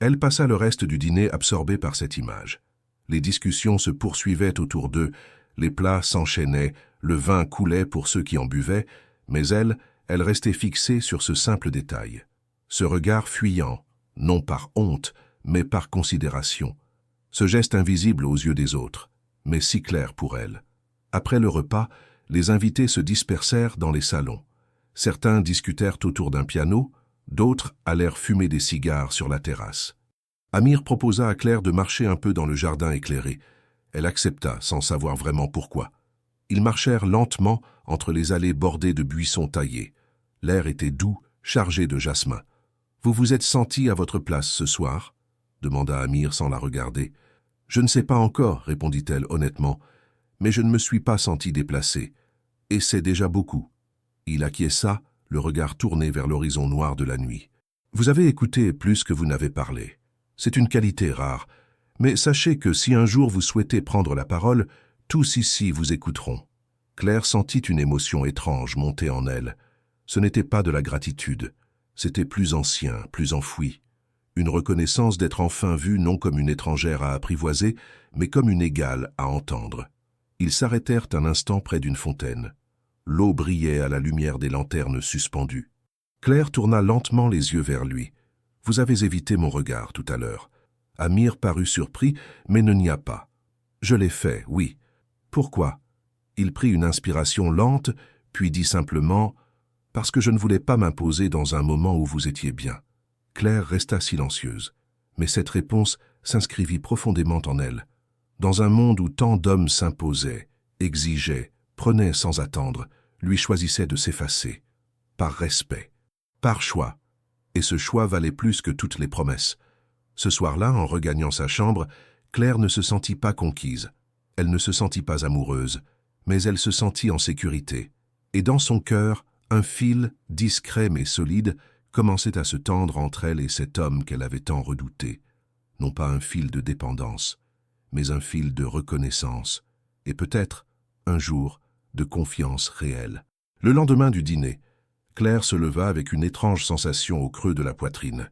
Elle passa le reste du dîner absorbée par cette image. Les discussions se poursuivaient autour d'eux, les plats s'enchaînaient, le vin coulait pour ceux qui en buvaient, mais elle restait fixée sur ce simple détail. Ce regard fuyant, non par honte, mais par considération. Ce geste invisible aux yeux des autres, mais si clair pour elle. Après le repas, les invités se dispersèrent dans les salons. Certains discutèrent autour d'un piano, d'autres allèrent fumer des cigares sur la terrasse. Amir proposa à Claire de marcher un peu dans le jardin éclairé. Elle accepta, sans savoir vraiment pourquoi. Ils marchèrent lentement entre les allées bordées de buissons taillés. L'air était doux, chargé de jasmin. « Vous vous êtes sentie à votre place ce soir ?» demanda Amir sans la regarder. « Je ne sais pas encore, » répondit-elle honnêtement, « mais je ne me suis pas sentie déplacée. Et c'est déjà beaucoup. » Il acquiesça, le regard tourné vers l'horizon noir de la nuit. « Vous avez écouté plus que vous n'avez parlé. C'est une qualité rare, Mais sachez que si un jour vous souhaitez prendre la parole, tous ici vous écouteront. » Claire sentit une émotion étrange monter en elle. Ce n'était pas de la gratitude, c'était plus ancien, plus enfoui. Une reconnaissance d'être enfin vue non comme une étrangère à apprivoiser, mais comme une égale à entendre. Ils s'arrêtèrent un instant près d'une fontaine. L'eau brillait à la lumière des lanternes suspendues. Claire tourna lentement les yeux vers lui. « Vous avez évité mon regard tout à l'heure. » Amir parut surpris, mais ne nia pas. « Je l'ai fait, oui. » « Pourquoi ?» Il prit une inspiration lente, puis dit simplement « Parce que je ne voulais pas m'imposer dans un moment où vous étiez bien. » Claire resta silencieuse, mais cette réponse s'inscrivit profondément en elle. Dans un monde où tant d'hommes s'imposaient, exigeaient, prenaient sans attendre, lui choisissaient de s'effacer. Par respect, par choix. Et ce choix valait plus que toutes les promesses. Ce soir-là, en regagnant sa chambre, Claire ne se sentit pas conquise. Elle ne se sentit pas amoureuse, mais elle se sentit en sécurité. Et dans son cœur, un fil, discret mais solide, commençait à se tendre entre elle et cet homme qu'elle avait tant redouté. Non pas un fil de dépendance, mais un fil de reconnaissance, et peut-être, un jour, de confiance réelle. Le lendemain du dîner, Claire se leva avec une étrange sensation au creux de la poitrine.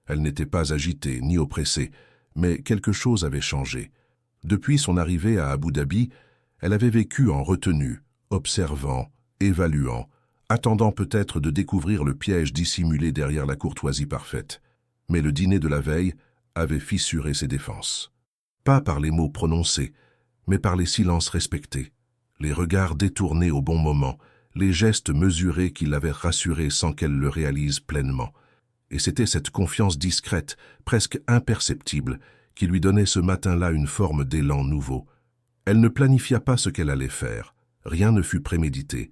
Elle n'était pas agitée ni oppressée, mais quelque chose avait changé. Depuis son arrivée à Abu Dhabi, elle avait vécu en retenue, observant, évaluant, attendant peut-être de découvrir le piège dissimulé derrière la courtoisie parfaite. Mais le dîner de la veille avait fissuré ses défenses. Pas par les mots prononcés, mais par les silences respectés, les regards détournés au bon moment, les gestes mesurés qui l'avaient rassurée sans qu'elle le réalise pleinement. Et c'était cette confiance discrète, presque imperceptible, qui lui donnait ce matin-là une forme d'élan nouveau. Elle ne planifia pas ce qu'elle allait faire, rien ne fut prémédité.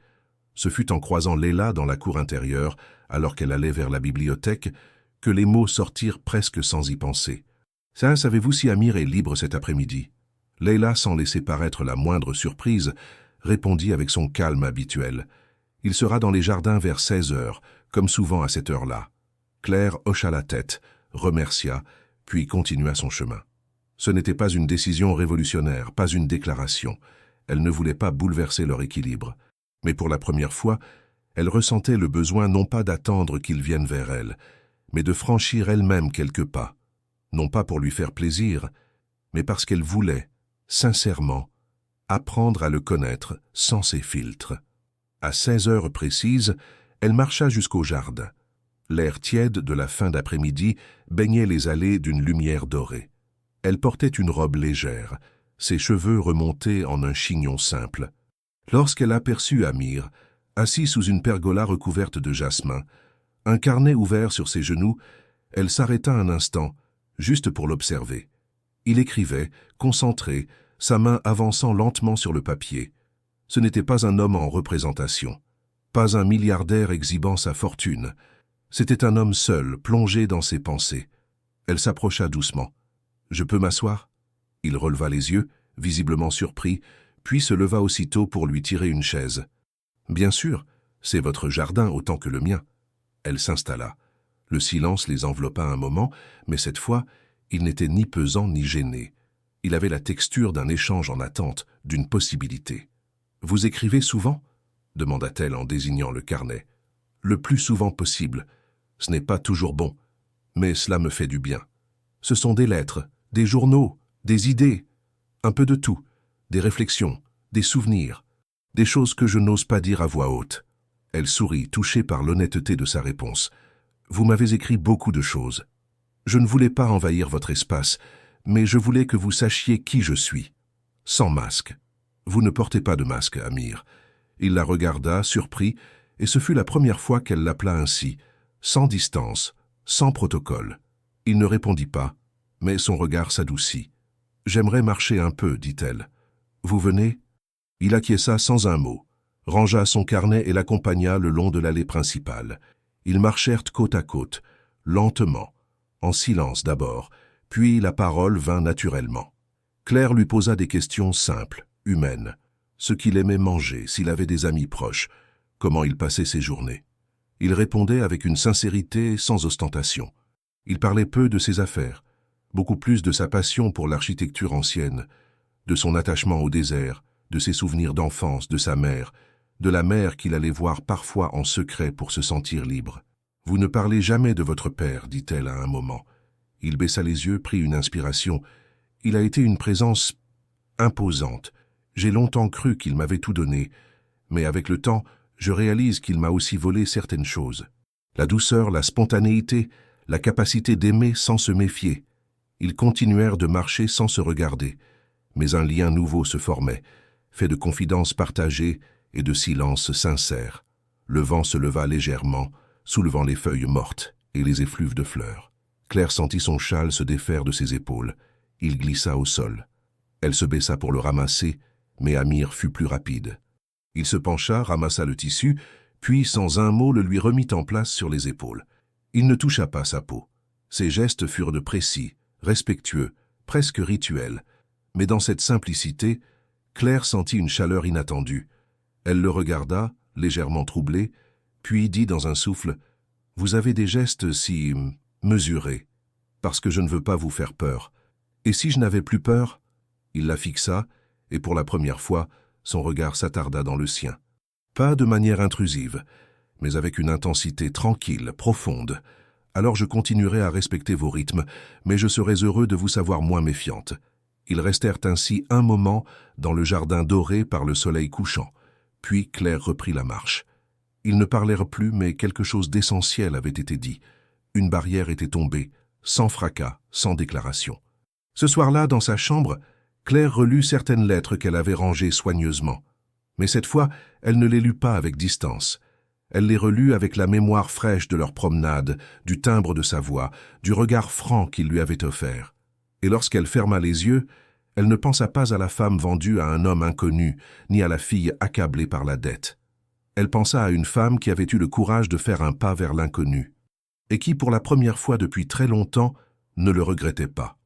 Ce fut en croisant Leila dans la cour intérieure, alors qu'elle allait vers la bibliothèque, que les mots sortirent presque sans y penser. « Ça, savez-vous si Amir est libre cet après-midi » Leila, sans laisser paraître la moindre surprise, répondit avec son calme habituel. « Il sera dans les jardins vers 16 heures, comme souvent à cette heure-là. » Claire hocha la tête, remercia, puis continua son chemin. Ce n'était pas une décision révolutionnaire, pas une déclaration. Elle ne voulait pas bouleverser leur équilibre. Mais pour la première fois, elle ressentait le besoin non pas d'attendre qu'il vienne vers elle, mais de franchir elle-même quelques pas. Non pas pour lui faire plaisir, mais parce qu'elle voulait, sincèrement, apprendre à le connaître sans ses filtres. À 16 heures précises, elle marcha jusqu'au jardin. L'air tiède de la fin d'après-midi baignait les allées d'une lumière dorée. Elle portait une robe légère, ses cheveux remontés en un chignon simple. Lorsqu'elle aperçut Amir, assis sous une pergola recouverte de jasmin, un carnet ouvert sur ses genoux, elle s'arrêta un instant, juste pour l'observer. Il écrivait, concentré, sa main avançant lentement sur le papier. Ce n'était pas un homme en représentation, pas un milliardaire exhibant sa fortune. C'était un homme seul, plongé dans ses pensées. Elle s'approcha doucement. « Je peux m'asseoir » Il releva les yeux, visiblement surpris, puis se leva aussitôt pour lui tirer une chaise. « Bien sûr, c'est votre jardin autant que le mien. » Elle s'installa. Le silence les enveloppa un moment, mais cette fois, il n'était ni pesant ni gêné. Il avait la texture d'un échange en attente, d'une possibilité. « Vous écrivez souvent » demanda-t-elle en désignant le carnet. « Le plus souvent possible. Ce n'est pas toujours bon, mais cela me fait du bien. Ce sont des lettres, des journaux, des idées, un peu de tout, des réflexions, des souvenirs, des choses que je n'ose pas dire à voix haute. » Elle sourit, touchée par l'honnêteté de sa réponse. « Vous m'avez écrit beaucoup de choses. Je ne voulais pas envahir votre espace, mais je voulais que vous sachiez qui je suis. Sans masque. Vous ne portez pas de masque, Amir. » Il la regarda, surpris, et ce fut la première fois qu'elle l'appela ainsi, sans distance, sans protocole. Il ne répondit pas, mais son regard s'adoucit. « J'aimerais marcher un peu, dit-elle. Vous venez ?» Il acquiesça sans un mot, rangea son carnet et l'accompagna le long de l'allée principale. Ils marchèrent côte à côte, lentement, en silence d'abord, puis la parole vint naturellement. Claire lui posa des questions simples, humaines. Ce qu'il aimait manger, s'il avait des amis proches, comment il passait ses journées. Il répondait avec une sincérité sans ostentation. Il parlait peu de ses affaires, beaucoup plus de sa passion pour l'architecture ancienne, de son attachement au désert, de ses souvenirs d'enfance, de sa mère, de la mer qu'il allait voir parfois en secret pour se sentir libre. « Vous ne parlez jamais de votre père, dit-elle à un moment. Il baissa les yeux, prit une inspiration. Il a été une présence imposante. J'ai longtemps cru qu'il m'avait tout donné, mais avec le temps, je réalise qu'il m'a aussi volé certaines choses. La douceur, la spontanéité, la capacité d'aimer sans se méfier. Ils continuèrent de marcher sans se regarder, mais un lien nouveau se formait, fait de confidences partagées et de silences sincères. Le vent se leva légèrement, soulevant les feuilles mortes et les effluves de fleurs. Claire sentit son châle se défaire de ses épaules. Il glissa au sol. Elle se baissa pour le ramasser, mais Amir fut plus rapide. Il se pencha, ramassa le tissu, puis sans un mot le lui remit en place sur les épaules. Il ne toucha pas sa peau. Ses gestes furent de précis, respectueux, presque rituels. Mais dans cette simplicité, Claire sentit une chaleur inattendue. Elle le regarda, légèrement troublée, puis dit dans un souffle « Vous avez des gestes si mesurés, parce que je ne veux pas vous faire peur. Et si je n'avais plus peur ?» Il la fixa, et pour la première fois, son regard s'attarda dans le sien. Pas de manière intrusive, mais avec une intensité tranquille, profonde. Alors je continuerai à respecter vos rythmes, mais je serai heureux de vous savoir moins méfiante. Ils restèrent ainsi un moment dans le jardin doré par le soleil couchant. Puis Claire reprit la marche. Ils ne parlèrent plus, mais quelque chose d'essentiel avait été dit. Une barrière était tombée, sans fracas, sans déclaration. Ce soir-là, dans sa chambre, Claire relut certaines lettres qu'elle avait rangées soigneusement. Mais cette fois, elle ne les lut pas avec distance. Elle les relut avec la mémoire fraîche de leur promenade, du timbre de sa voix, du regard franc qu'il lui avait offert. Et lorsqu'elle ferma les yeux, elle ne pensa pas à la femme vendue à un homme inconnu, ni à la fille accablée par la dette. Elle pensa à une femme qui avait eu le courage de faire un pas vers l'inconnu, et qui, pour la première fois depuis très longtemps, ne le regrettait pas.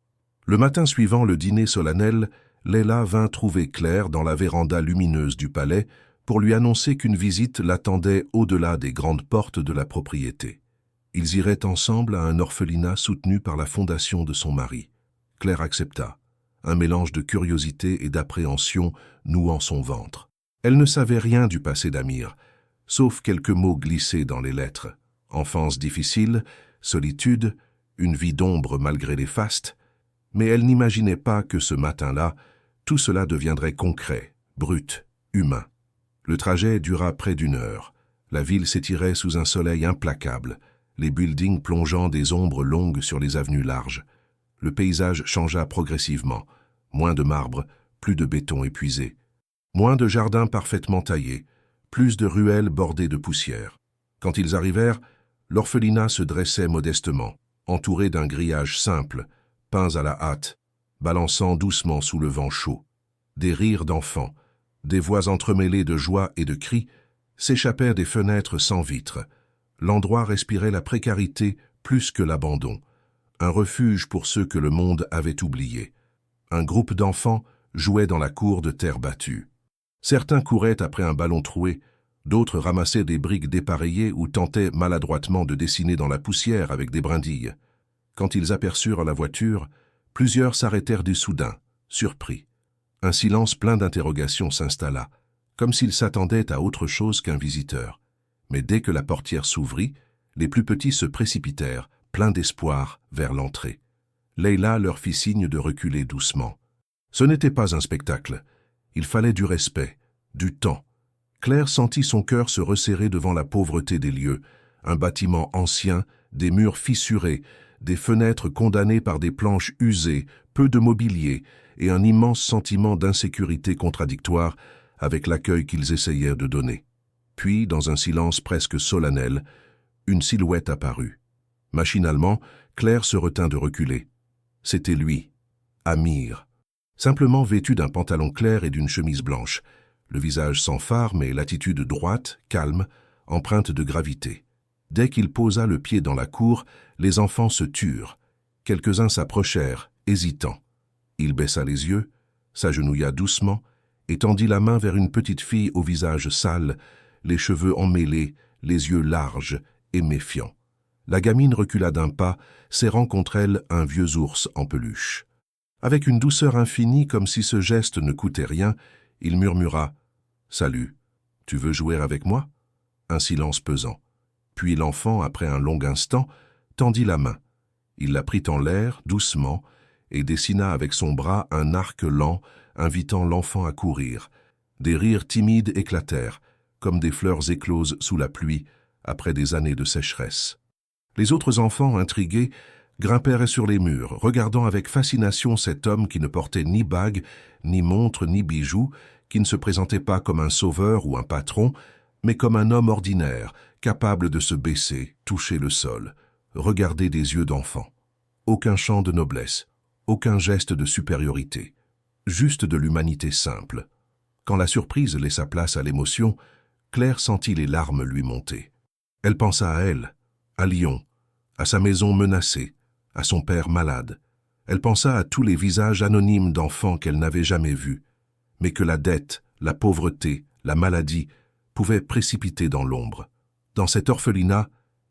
Le matin suivant le dîner solennel, Leila vint trouver Claire dans la véranda lumineuse du palais pour lui annoncer qu'une visite l'attendait au-delà des grandes portes de la propriété. Ils iraient ensemble à un orphelinat soutenu par la fondation de son mari. Claire accepta, un mélange de curiosité et d'appréhension nouant son ventre. Elle ne savait rien du passé d'Amir, sauf quelques mots glissés dans les lettres. Enfance difficile, solitude, une vie d'ombre malgré les fastes, mais elle n'imaginait pas que ce matin-là, tout cela deviendrait concret, brut, humain. Le trajet dura près d'1 heure. La ville s'étirait sous un soleil implacable, les buildings plongeant des ombres longues sur les avenues larges. Le paysage changea progressivement. Moins de marbre, plus de béton épuisé. Moins de jardins parfaitement taillés, plus de ruelles bordées de poussière. Quand ils arrivèrent, l'orphelinat se dressait modestement, entouré d'un grillage simple, peints à la hâte, balançant doucement sous le vent chaud. Des rires d'enfants, des voix entremêlées de joie et de cris, s'échappèrent des fenêtres sans vitres. L'endroit respirait la précarité plus que l'abandon, un refuge pour ceux que le monde avait oubliés. Un groupe d'enfants jouait dans la cour de terre battue. Certains couraient après un ballon troué, d'autres ramassaient des briques dépareillées ou tentaient maladroitement de dessiner dans la poussière avec des brindilles. Quand ils aperçurent la voiture, plusieurs s'arrêtèrent du soudain, surpris. Un silence plein d'interrogations s'installa, comme s'ils s'attendaient à autre chose qu'un visiteur. Mais dès que la portière s'ouvrit, les plus petits se précipitèrent, pleins d'espoir, vers l'entrée. Leila leur fit signe de reculer doucement. Ce n'était pas un spectacle. Il fallait du respect, du temps. Claire sentit son cœur se resserrer devant la pauvreté des lieux, un bâtiment ancien, des murs fissurés, des fenêtres condamnées par des planches usées, peu de mobilier et un immense sentiment d'insécurité contradictoire avec l'accueil qu'ils essayèrent de donner. Puis, dans un silence presque solennel, une silhouette apparut. Machinalement, Claire se retint de reculer. C'était lui, Amir, simplement vêtu d'un pantalon clair et d'une chemise blanche, le visage sans fard mais l'attitude droite, calme, empreinte de gravité. Dès qu'il posa le pied dans la cour, les enfants se turent. Quelques-uns s'approchèrent, hésitants. Il baissa les yeux, s'agenouilla doucement et tendit la main vers une petite fille au visage sale, les cheveux emmêlés, les yeux larges et méfiants. La gamine recula d'un pas, serrant contre elle un vieux ours en peluche. Avec une douceur infinie, comme si ce geste ne coûtait rien, il murmura « Salut, tu veux jouer avec moi ?» Un silence pesant. Puis l'enfant, après un long instant, tendit la main. Il la prit en l'air, doucement, et dessina avec son bras un arc lent, invitant l'enfant à courir. Des rires timides éclatèrent, comme des fleurs écloses sous la pluie, après des années de sécheresse. Les autres enfants, intrigués, grimpèrent sur les murs, regardant avec fascination cet homme qui ne portait ni bague, ni montre, ni bijoux, qui ne se présentait pas comme un sauveur ou un patron, mais comme un homme ordinaire, capable de se baisser, toucher le sol, regarder des yeux d'enfant. Aucun chant de noblesse, aucun geste de supériorité, juste de l'humanité simple. Quand la surprise laissa place à l'émotion, Claire sentit les larmes lui monter. Elle pensa à elle, à Lyon, à sa maison menacée, à son père malade. Elle pensa à tous les visages anonymes d'enfants qu'elle n'avait jamais vus, mais que la dette, la pauvreté, la maladie pouvaient précipiter dans l'ombre. Dans cet orphelinat,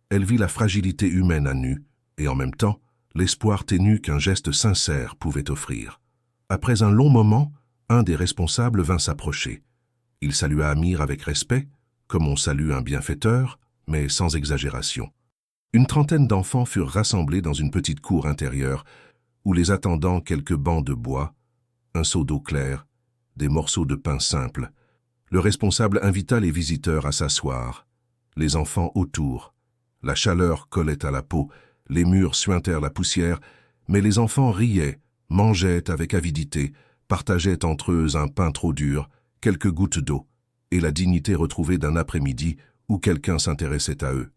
elle vit la fragilité humaine à nu, et en même temps, l'espoir ténu qu'un geste sincère pouvait offrir. Après un long moment, un des responsables vint s'approcher. Il salua Amir avec respect, comme on salue un bienfaiteur, mais sans exagération. Une trentaine d'enfants furent rassemblés dans une petite cour intérieure, où les attendant quelques bancs de bois, un seau d'eau claire, des morceaux de pain simple. Le responsable invita les visiteurs à s'asseoir, les enfants autour. La chaleur collait à la peau, les murs suintèrent la poussière, mais les enfants riaient, mangeaient avec avidité, partageaient entre eux un pain trop dur, quelques gouttes d'eau, et la dignité retrouvée d'un après-midi où quelqu'un s'intéressait à eux.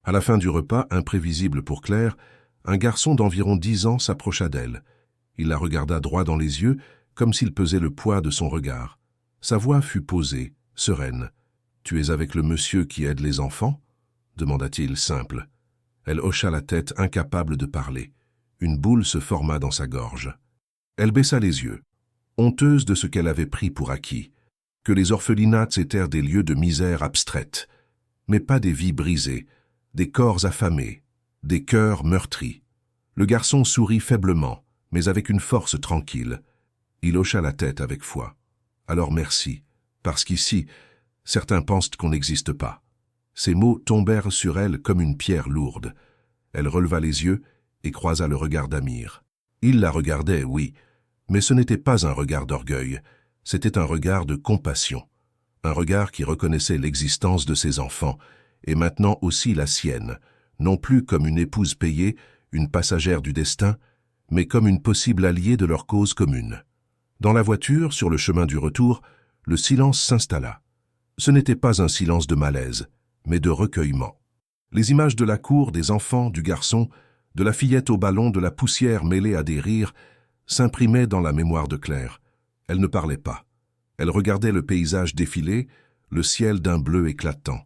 À la fin du repas, imprévisible pour Claire, un garçon d'environ 10 ans s'approcha d'elle. Il la regarda droit dans les yeux, comme s'il pesait le poids de son regard. Sa voix fut posée, sereine. « Tu es avec le monsieur qui aide les enfants ?» demanda-t-il simple. Elle hocha la tête, incapable de parler. Une boule se forma dans sa gorge. Elle baissa les yeux, honteuse de ce qu'elle avait pris pour acquis, que les orphelinats étaient des lieux de misère abstraite, mais pas des vies brisées, des corps affamés, des cœurs meurtris. Le garçon sourit faiblement, mais avec une force tranquille. Il hocha la tête avec foi. « Alors merci, parce qu'ici, certains pensent qu'on n'existe pas. » Ces mots tombèrent sur elle comme une pierre lourde. Elle releva les yeux et croisa le regard d'Amir. Il la regardait, oui, mais ce n'était pas un regard d'orgueil, c'était un regard de compassion, un regard qui reconnaissait l'existence de ses enfants, et maintenant aussi la sienne, non plus comme une épouse payée, une passagère du destin, mais comme une possible alliée de leur cause commune. Dans la voiture, sur le chemin du retour, le silence s'installa. Ce n'était pas un silence de malaise, mais de recueillement. Les images de la cour, des enfants, du garçon, de la fillette au ballon, de la poussière mêlée à des rires, s'imprimaient dans la mémoire de Claire. Elle ne parlait pas. Elle regardait le paysage défiler, le ciel d'un bleu éclatant,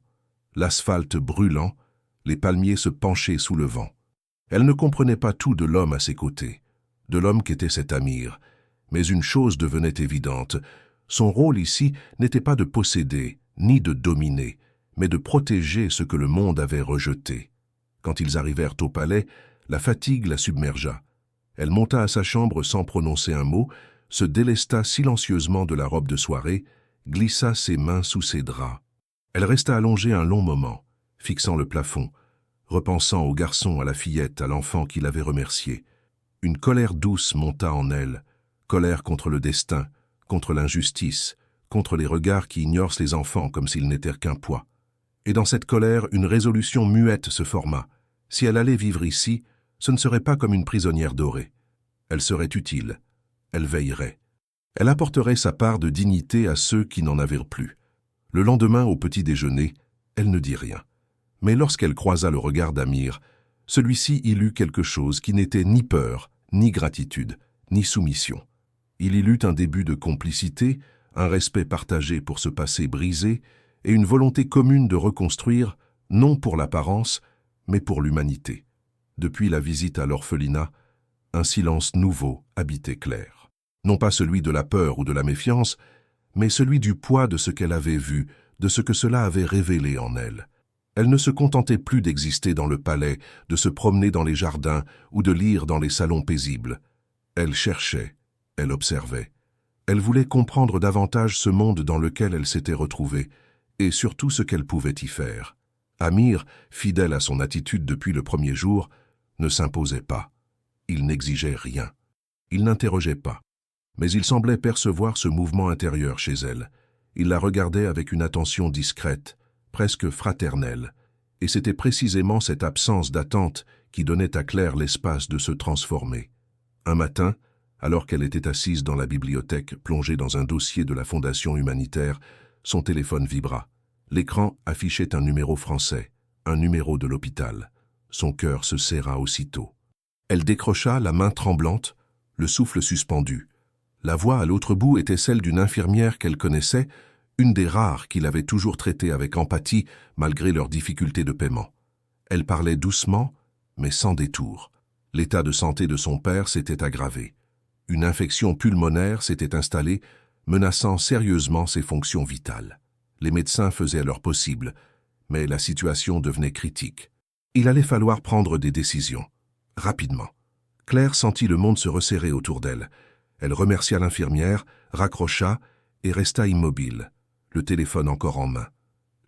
l'asphalte brûlant, les palmiers se penchaient sous le vent. Elle ne comprenait pas tout de l'homme à ses côtés, de l'homme qu'était cet Amir, mais une chose devenait évidente. Son rôle ici n'était pas de posséder, ni de dominer, mais de protéger ce que le monde avait rejeté. Quand ils arrivèrent au palais, la fatigue la submergea. Elle monta à sa chambre sans prononcer un mot, se délesta silencieusement de la robe de soirée, glissa ses mains sous ses draps. Elle resta allongée un long moment, fixant le plafond, repensant au garçon, à la fillette, à l'enfant qui l'avait remercié. Une colère douce monta en elle, colère contre le destin, contre l'injustice, contre les regards qui ignorent les enfants comme s'ils n'étaient qu'un poids. Et dans cette colère, une résolution muette se forma. Si elle allait vivre ici, ce ne serait pas comme une prisonnière dorée. Elle serait utile. Elle veillerait. Elle apporterait sa part de dignité à ceux qui n'en avaient plus. Le lendemain, au petit déjeuner, elle ne dit rien. Mais lorsqu'elle croisa le regard d'Amir, celui-ci y lut quelque chose qui n'était ni peur, ni gratitude, ni soumission. Il y lut un début de complicité, un respect partagé pour ce passé brisé et une volonté commune de reconstruire, non pour l'apparence, mais pour l'humanité. Depuis la visite à l'orphelinat, un silence nouveau habitait Claire. Non pas celui de la peur ou de la méfiance, mais celui du poids de ce qu'elle avait vu, de ce que cela avait révélé en elle. Elle ne se contentait plus d'exister dans le palais, de se promener dans les jardins ou de lire dans les salons paisibles. Elle cherchait, elle observait. Elle voulait comprendre davantage ce monde dans lequel elle s'était retrouvée, et surtout ce qu'elle pouvait y faire. Amir, fidèle à son attitude depuis le premier jour, ne s'imposait pas. Il n'exigeait rien. Il n'interrogeait pas. Mais il semblait percevoir ce mouvement intérieur chez elle. Il la regardait avec une attention discrète, presque fraternelle, et c'était précisément cette absence d'attente qui donnait à Claire l'espace de se transformer. Un matin, alors qu'elle était assise dans la bibliothèque, plongée dans un dossier de la Fondation humanitaire, son téléphone vibra. L'écran affichait un numéro français, un numéro de l'hôpital. Son cœur se serra aussitôt. Elle décrocha, la main tremblante, le souffle suspendu. La voix à l'autre bout était celle d'une infirmière qu'elle connaissait, une des rares qu'il avait toujours traitées avec empathie malgré leurs difficultés de paiement. Elle parlait doucement, mais sans détour. L'état de santé de son père s'était aggravé. Une infection pulmonaire s'était installée, menaçant sérieusement ses fonctions vitales. Les médecins faisaient leur possible, mais la situation devenait critique. Il allait falloir prendre des décisions, rapidement. Claire sentit le monde se resserrer autour d'elle. Elle remercia l'infirmière, raccrocha et resta immobile, le téléphone encore en main.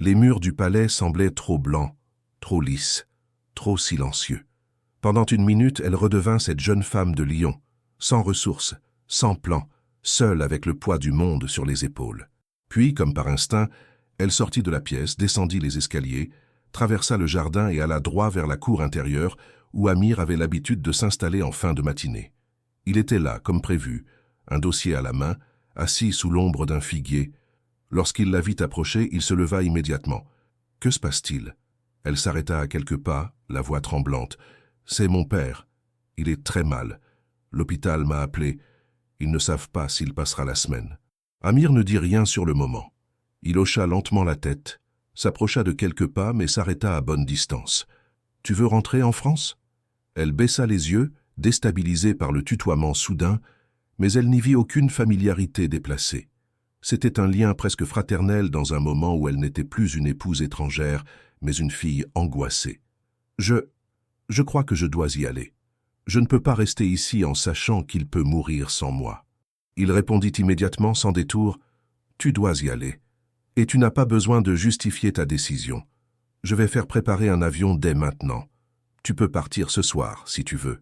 Les murs du palais semblaient trop blancs, trop lisses, trop silencieux. Pendant une minute, elle redevint cette jeune femme de Lyon, sans ressources, sans plan, seule avec le poids du monde sur les épaules. Puis, comme par instinct, elle sortit de la pièce, descendit les escaliers, traversa le jardin et alla droit vers la cour intérieure où Amir avait l'habitude de s'installer en fin de matinée. Il était là, comme prévu, un dossier à la main, assis sous l'ombre d'un figuier. Lorsqu'il la vit approcher, il se leva immédiatement. « Que se passe-t-il » Elle s'arrêta à quelques pas, la voix tremblante. « C'est mon père. Il est très mal. L'hôpital m'a appelé. Ils ne savent pas s'il passera la semaine. » Amir ne dit rien sur le moment. Il hocha lentement la tête, s'approcha de quelques pas mais s'arrêta à bonne distance. « Tu veux rentrer en France ?» Elle baissa les yeux, déstabilisée par le tutoiement soudain, mais elle n'y vit aucune familiarité déplacée. C'était un lien presque fraternel dans un moment où elle n'était plus une épouse étrangère, mais une fille angoissée. « Je crois que je dois y aller. Je ne peux pas rester ici en sachant qu'il peut mourir sans moi. » Il répondit immédiatement sans détour, « Tu dois y aller. Et tu n'as pas besoin de justifier ta décision. Je vais faire préparer un avion dès maintenant. Tu peux partir ce soir, si tu veux. »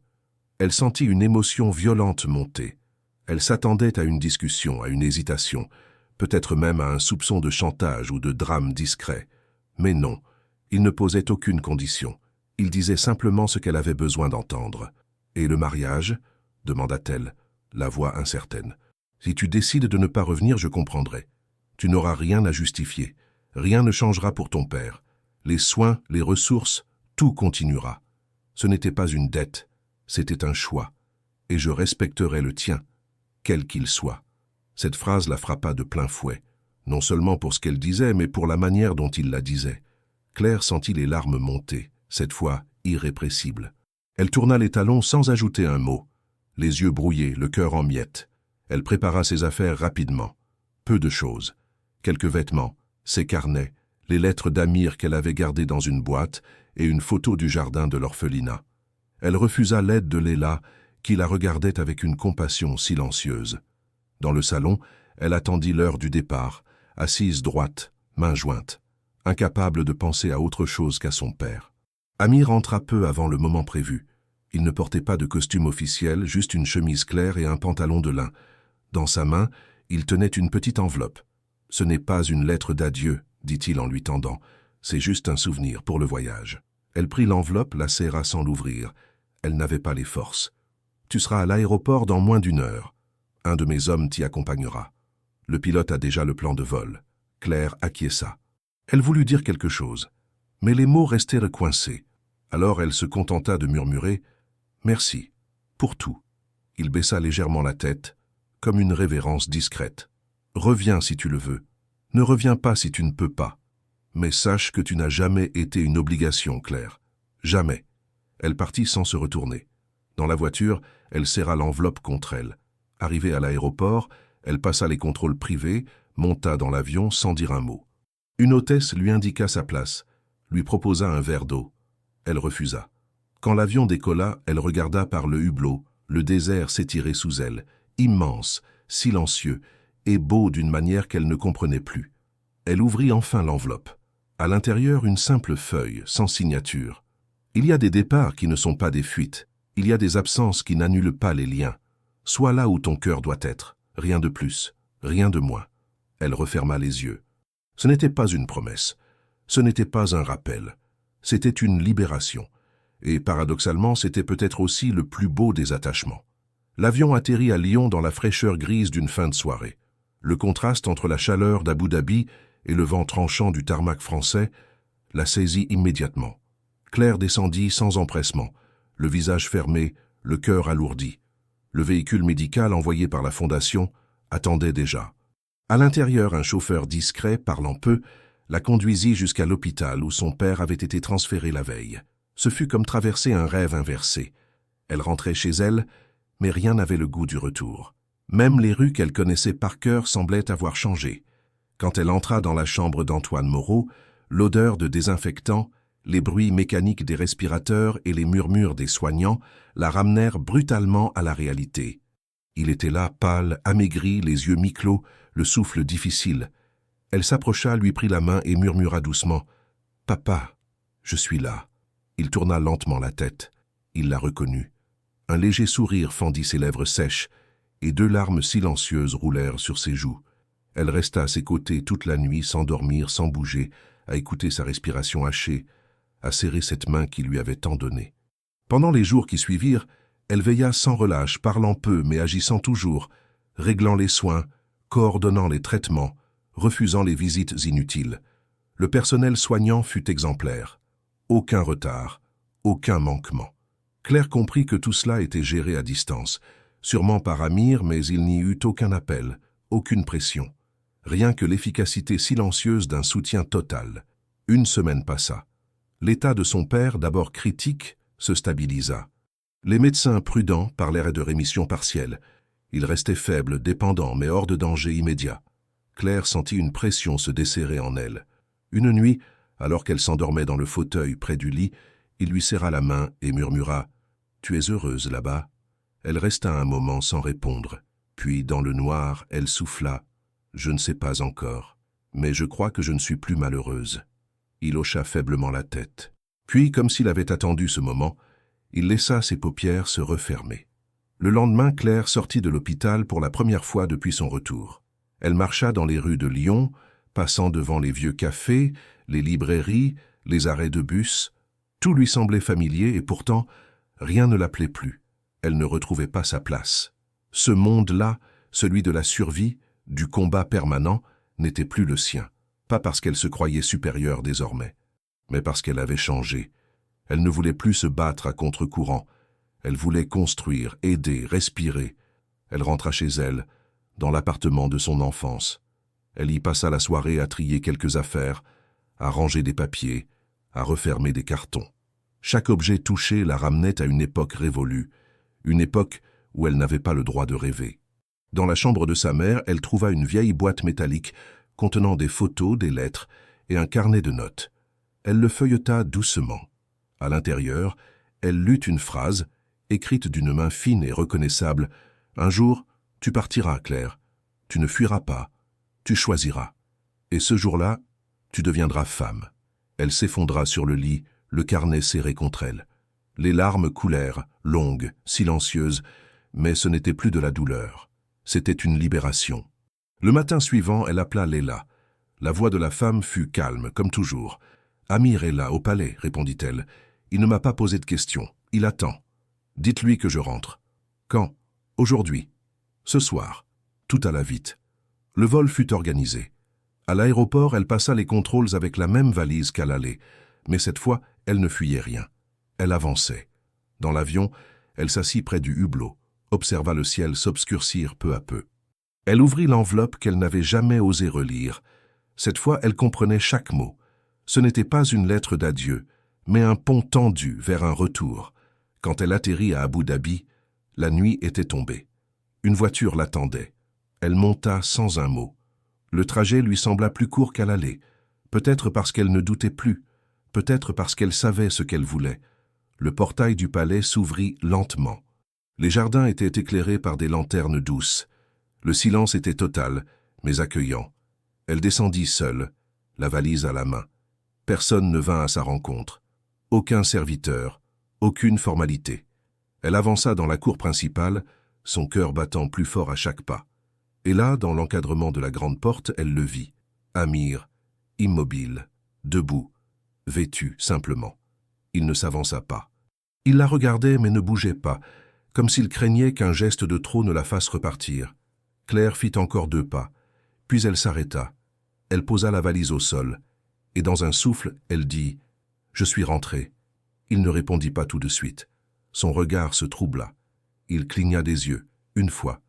Elle sentit une émotion violente monter. Elle s'attendait à une discussion, à une hésitation, peut-être même à un soupçon de chantage ou de drame discret. Mais non, il ne posait aucune condition. Il disait simplement ce qu'elle avait besoin d'entendre. « Et le mariage ?» demanda-t-elle, la voix incertaine. « Si tu décides de ne pas revenir, je comprendrai. Tu n'auras rien à justifier. Rien ne changera pour ton père. Les soins, les ressources, tout continuera. Ce n'était pas une dette, c'était un choix. Et je respecterai le tien, quel qu'il soit. » Cette phrase la frappa de plein fouet, non seulement pour ce qu'elle disait, mais pour la manière dont il la disait. Claire sentit les larmes monter, cette fois irrépressibles. Elle tourna les talons sans ajouter un mot, les yeux brouillés, le cœur en miettes. Elle prépara ses affaires rapidement. Peu de choses. Quelques vêtements, ses carnets, les lettres d'Amir qu'elle avait gardées dans une boîte et une photo du jardin de l'orphelinat. Elle refusa l'aide de Léla, qui la regardait avec une compassion silencieuse. Dans le salon, elle attendit l'heure du départ, assise droite, mains jointes, incapable de penser à autre chose qu'à son père. Amir entra peu avant le moment prévu. Il ne portait pas de costume officiel, juste une chemise claire et un pantalon de lin. Dans sa main, il tenait une petite enveloppe. « Ce n'est pas une lettre d'adieu, » dit-il en lui tendant. « C'est juste un souvenir pour le voyage. » Elle prit l'enveloppe, la serra sans l'ouvrir. Elle n'avait pas les forces. « Tu seras à l'aéroport dans moins d'1 heure. Un de mes hommes t'y accompagnera. Le pilote a déjà le plan de vol. » Claire acquiesça. Elle voulut dire quelque chose, mais les mots restèrent coincés. Alors elle se contenta de murmurer « Merci, pour tout. » Il baissa légèrement la tête, comme une révérence discrète. « Reviens si tu le veux. Ne reviens pas si tu ne peux pas. Mais sache que tu n'as jamais été une obligation, Claire. Jamais. » Elle partit sans se retourner. Dans la voiture, elle serra l'enveloppe contre elle. Arrivée à l'aéroport, elle passa les contrôles privés, monta dans l'avion sans dire un mot. Une hôtesse lui indiqua sa place. lui proposa un verre d'eau. Elle refusa. Quand l'avion décolla, elle regarda par le hublot, le désert s'étirer sous elle, immense, silencieux et beau d'une manière qu'elle ne comprenait plus. Elle ouvrit enfin l'enveloppe. À l'intérieur, une simple feuille, sans signature. Il y a des départs qui ne sont pas des fuites. Il y a des absences qui n'annulent pas les liens. Sois là où ton cœur doit être. Rien de plus, rien de moins. Elle referma les yeux. Ce n'était pas une promesse. Ce n'était pas un rappel. C'était une libération. Et paradoxalement, c'était peut-être aussi le plus beau des attachements. L'avion atterrit à Lyon dans la fraîcheur grise d'une fin de soirée. Le contraste entre la chaleur d'Abu Dhabi et le vent tranchant du tarmac français la saisit immédiatement. Claire descendit sans empressement, le visage fermé, le cœur alourdi. Le véhicule médical envoyé par la Fondation attendait déjà. À l'intérieur, un chauffeur discret, parlant peu, la conduisit jusqu'à l'hôpital où son père avait été transféré la veille. Ce fut comme traverser un rêve inversé. Elle rentrait chez elle, mais rien n'avait le goût du retour. Même les rues qu'elle connaissait par cœur semblaient avoir changé. Quand elle entra dans la chambre d'Antoine Moreau, l'odeur de désinfectant, les bruits mécaniques des respirateurs et les murmures des soignants la ramenèrent brutalement à la réalité. Il était là, pâle, amaigri, les yeux mi-clos, le souffle difficile. Elle s'approcha, lui prit la main et murmura doucement « Papa, je suis là ». Il tourna lentement la tête. Il la reconnut. Un léger sourire fendit ses lèvres sèches et 2 larmes silencieuses roulèrent sur ses joues. Elle resta à ses côtés toute la nuit, sans dormir, sans bouger, à écouter sa respiration hachée, à serrer cette main qui lui avait tant donné. Pendant les jours qui suivirent, elle veilla sans relâche, parlant peu mais agissant toujours, réglant les soins, coordonnant les traitements, refusant les visites inutiles. Le personnel soignant fut exemplaire. Aucun retard, aucun manquement. Claire comprit que tout cela était géré à distance, sûrement par Amir, mais il n'y eut aucun appel, aucune pression. Rien que l'efficacité silencieuse d'un soutien total. 1 semaine passa. L'état de son père, d'abord critique, se stabilisa. Les médecins prudents parlèrent de rémission partielle. Il restait faible, dépendant, mais hors de danger immédiat. Claire sentit une pression se desserrer en elle. Une nuit, alors qu'elle s'endormait dans le fauteuil près du lit, il lui serra la main et murmura « Tu es heureuse là-bas ?» Elle resta un moment sans répondre. Puis, dans le noir, elle souffla « Je ne sais pas encore, mais je crois que je ne suis plus malheureuse. » Il hocha faiblement la tête. Puis, comme s'il avait attendu ce moment, il laissa ses paupières se refermer. Le lendemain, Claire sortit de l'hôpital pour la première fois depuis son retour. Elle marcha dans les rues de Lyon, passant devant les vieux cafés, les librairies, les arrêts de bus. Tout lui semblait familier et pourtant, rien ne l'appelait plus. Elle ne retrouvait pas sa place. Ce monde-là, celui de la survie, du combat permanent, n'était plus le sien. Pas parce qu'elle se croyait supérieure désormais, mais parce qu'elle avait changé. Elle ne voulait plus se battre à contre-courant. Elle voulait construire, aider, respirer. Elle rentra chez elle, dans l'appartement de son enfance. Elle y passa la soirée à trier quelques affaires, à ranger des papiers, à refermer des cartons. Chaque objet touché la ramenait à une époque révolue, une époque où elle n'avait pas le droit de rêver. Dans la chambre de sa mère, elle trouva une vieille boîte métallique contenant des photos, des lettres et un carnet de notes. Elle le feuilleta doucement. À l'intérieur, elle lut une phrase, écrite d'une main fine et reconnaissable. « Un jour, tu partiras, Claire. Tu ne fuiras pas. Tu choisiras. Et ce jour-là, tu deviendras femme. » Elle s'effondra sur le lit, le carnet serré contre elle. Les larmes coulèrent, longues, silencieuses, mais ce n'était plus de la douleur. C'était une libération. Le matin suivant, elle appela Léla. La voix de la femme fut calme, comme toujours. « Amir est là, au palais, » répondit-elle. « Il ne m'a pas posé de questions. Il attend. Dites-lui que je rentre. »« Quand ?»« Aujourd'hui. Ce soir. » Tout alla vite. Le vol fut organisé. À l'aéroport, elle passa les contrôles avec la même valise qu'à l'aller, mais cette fois, elle ne fuyait rien. Elle avançait. Dans l'avion, elle s'assit près du hublot, observa le ciel s'obscurcir peu à peu. Elle ouvrit l'enveloppe qu'elle n'avait jamais osé relire. Cette fois, elle comprenait chaque mot. Ce n'était pas une lettre d'adieu, mais un pont tendu vers un retour. Quand elle atterrit à Abu Dhabi, la nuit était tombée. Une voiture l'attendait. Elle monta sans un mot. Le trajet lui sembla plus court qu'à l'aller, peut-être parce qu'elle ne doutait plus, peut-être parce qu'elle savait ce qu'elle voulait. Le portail du palais s'ouvrit lentement. Les jardins étaient éclairés par des lanternes douces. Le silence était total, mais accueillant. Elle descendit seule, la valise à la main. Personne ne vint à sa rencontre. Aucun serviteur, aucune formalité. Elle avança dans la cour principale, son cœur battant plus fort à chaque pas. Et là, dans l'encadrement de la grande porte, elle le vit. Amir, immobile, debout, vêtu simplement. Il ne s'avança pas. Il la regardait mais ne bougeait pas, comme s'il craignait qu'un geste de trop ne la fasse repartir. Claire fit encore 2 pas, puis elle s'arrêta. Elle posa la valise au sol, et dans un souffle, elle dit « Je suis rentrée ». Il ne répondit pas tout de suite. Son regard se troubla. Il cligna des yeux, une fois,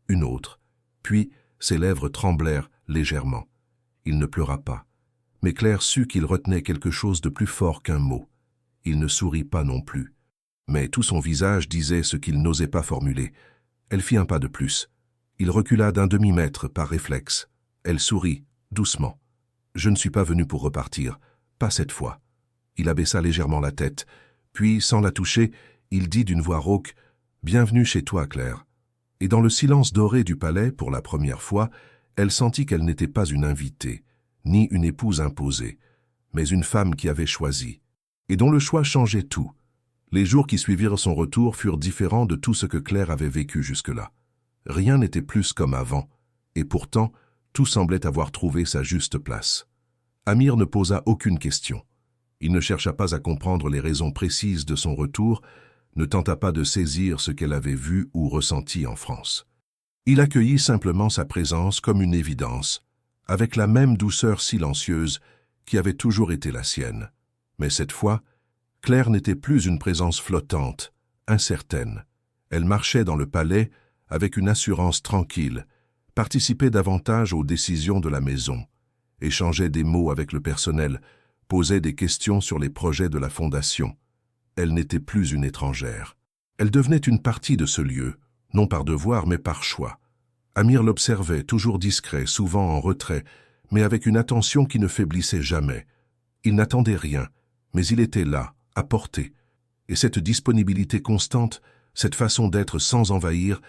une autre, puis ses lèvres tremblèrent légèrement. Il ne pleura pas, mais Claire sut qu'il retenait quelque chose de plus fort qu'un mot. Il ne sourit pas non plus, mais tout son visage disait ce qu'il n'osait pas formuler. Elle fit un pas de plus. Il recula d'un demi-mètre par réflexe. Elle sourit, doucement. « Je ne suis pas venu pour repartir, pas cette fois. » Il abaissa légèrement la tête, puis, sans la toucher, il dit d'une voix rauque « Bienvenue chez toi, Claire. » Et dans le silence doré du palais, pour la première fois, elle sentit qu'elle n'était pas une invitée, ni une épouse imposée, mais une femme qui avait choisi, et dont le choix changeait tout. Les jours qui suivirent son retour furent différents de tout ce que Claire avait vécu jusque-là. Rien n'était plus comme avant, et pourtant, tout semblait avoir trouvé sa juste place. Amir ne posa aucune question. Il ne chercha pas à comprendre les raisons précises de son retour, ne tenta pas de saisir ce qu'elle avait vu ou ressenti en France. Il accueillit simplement sa présence comme une évidence, avec la même douceur silencieuse qui avait toujours été la sienne. Mais cette fois, Claire n'était plus une présence flottante, incertaine. Elle marchait dans le palais avec une assurance tranquille, participait davantage aux décisions de la maison, échangeait des mots avec le personnel, posait des questions sur les projets de la fondation. Elle n'était plus une étrangère. Elle devenait une partie de ce lieu, non par devoir mais par choix. Amir l'observait, toujours discret, souvent en retrait, mais avec une attention qui ne faiblissait jamais. Il n'attendait rien, mais il était là, à portée. Et cette disponibilité constante, cette façon d'être sans envahir,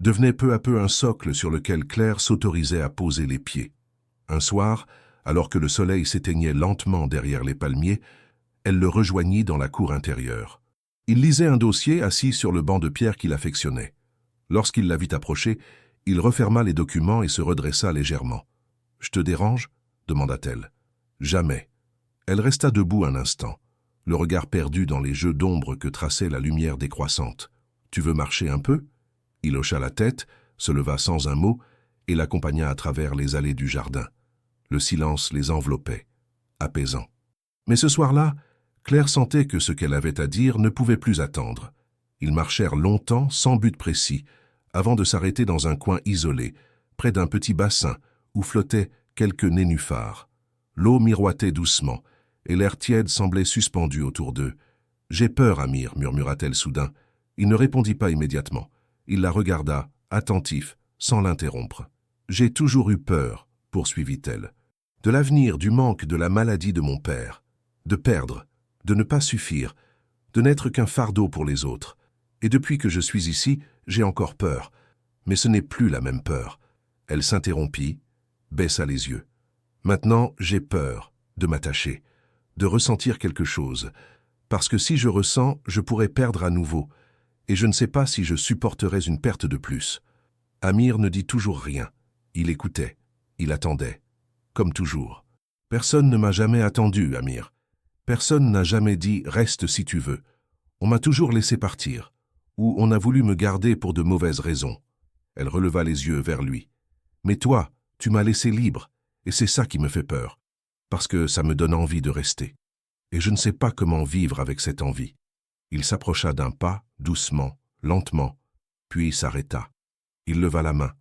devenait peu à peu un socle sur lequel Claire s'autorisait à poser les pieds. Un soir, alors que le soleil s'éteignait lentement derrière les palmiers, elle le rejoignit dans la cour intérieure. Il lisait un dossier assis sur le banc de pierre qu'il affectionnait. Lorsqu'il la vit approcher, il referma les documents et se redressa légèrement. « Je te dérange » demanda-t-elle. « Jamais. » Elle resta debout un instant, le regard perdu dans les jeux d'ombre que traçait la lumière décroissante. « Tu veux marcher un peu ?» Il hocha la tête, se leva sans un mot et l'accompagna à travers les allées du jardin. Le silence les enveloppait, apaisant. Mais ce soir-là, Claire sentait que ce qu'elle avait à dire ne pouvait plus attendre. Ils marchèrent longtemps, sans but précis, avant de s'arrêter dans un coin isolé, près d'un petit bassin où flottaient quelques nénuphars. L'eau miroitait doucement, et l'air tiède semblait suspendu autour d'eux. « J'ai peur, Amir, » murmura-t-elle soudain. Il ne répondit pas immédiatement. Il la regarda, attentif, sans l'interrompre. « J'ai toujours eu peur, » poursuivit-elle. « De l'avenir, du manque, de la maladie de mon père. De perdre, de ne pas suffire, de n'être qu'un fardeau pour les autres. Et depuis que je suis ici, j'ai encore peur. Mais ce n'est plus la même peur. » Elle s'interrompit, baissa les yeux. « Maintenant, j'ai peur de m'attacher, de ressentir quelque chose. Parce que si je ressens, je pourrais perdre à nouveau. Et je ne sais pas si je supporterais une perte de plus. » Amir ne dit toujours rien. Il écoutait, il attendait, comme toujours. « Personne ne m'a jamais attendu, Amir. Personne n'a jamais dit « reste si tu veux ». On m'a toujours laissé partir, ou on a voulu me garder pour de mauvaises raisons. Elle releva les yeux vers lui. « Mais toi, tu m'as laissé libre, et c'est ça qui me fait peur, parce que ça me donne envie de rester. Et je ne sais pas comment vivre avec cette envie. » Il s'approcha d'un pas, doucement, lentement, puis s'arrêta. Il leva la main,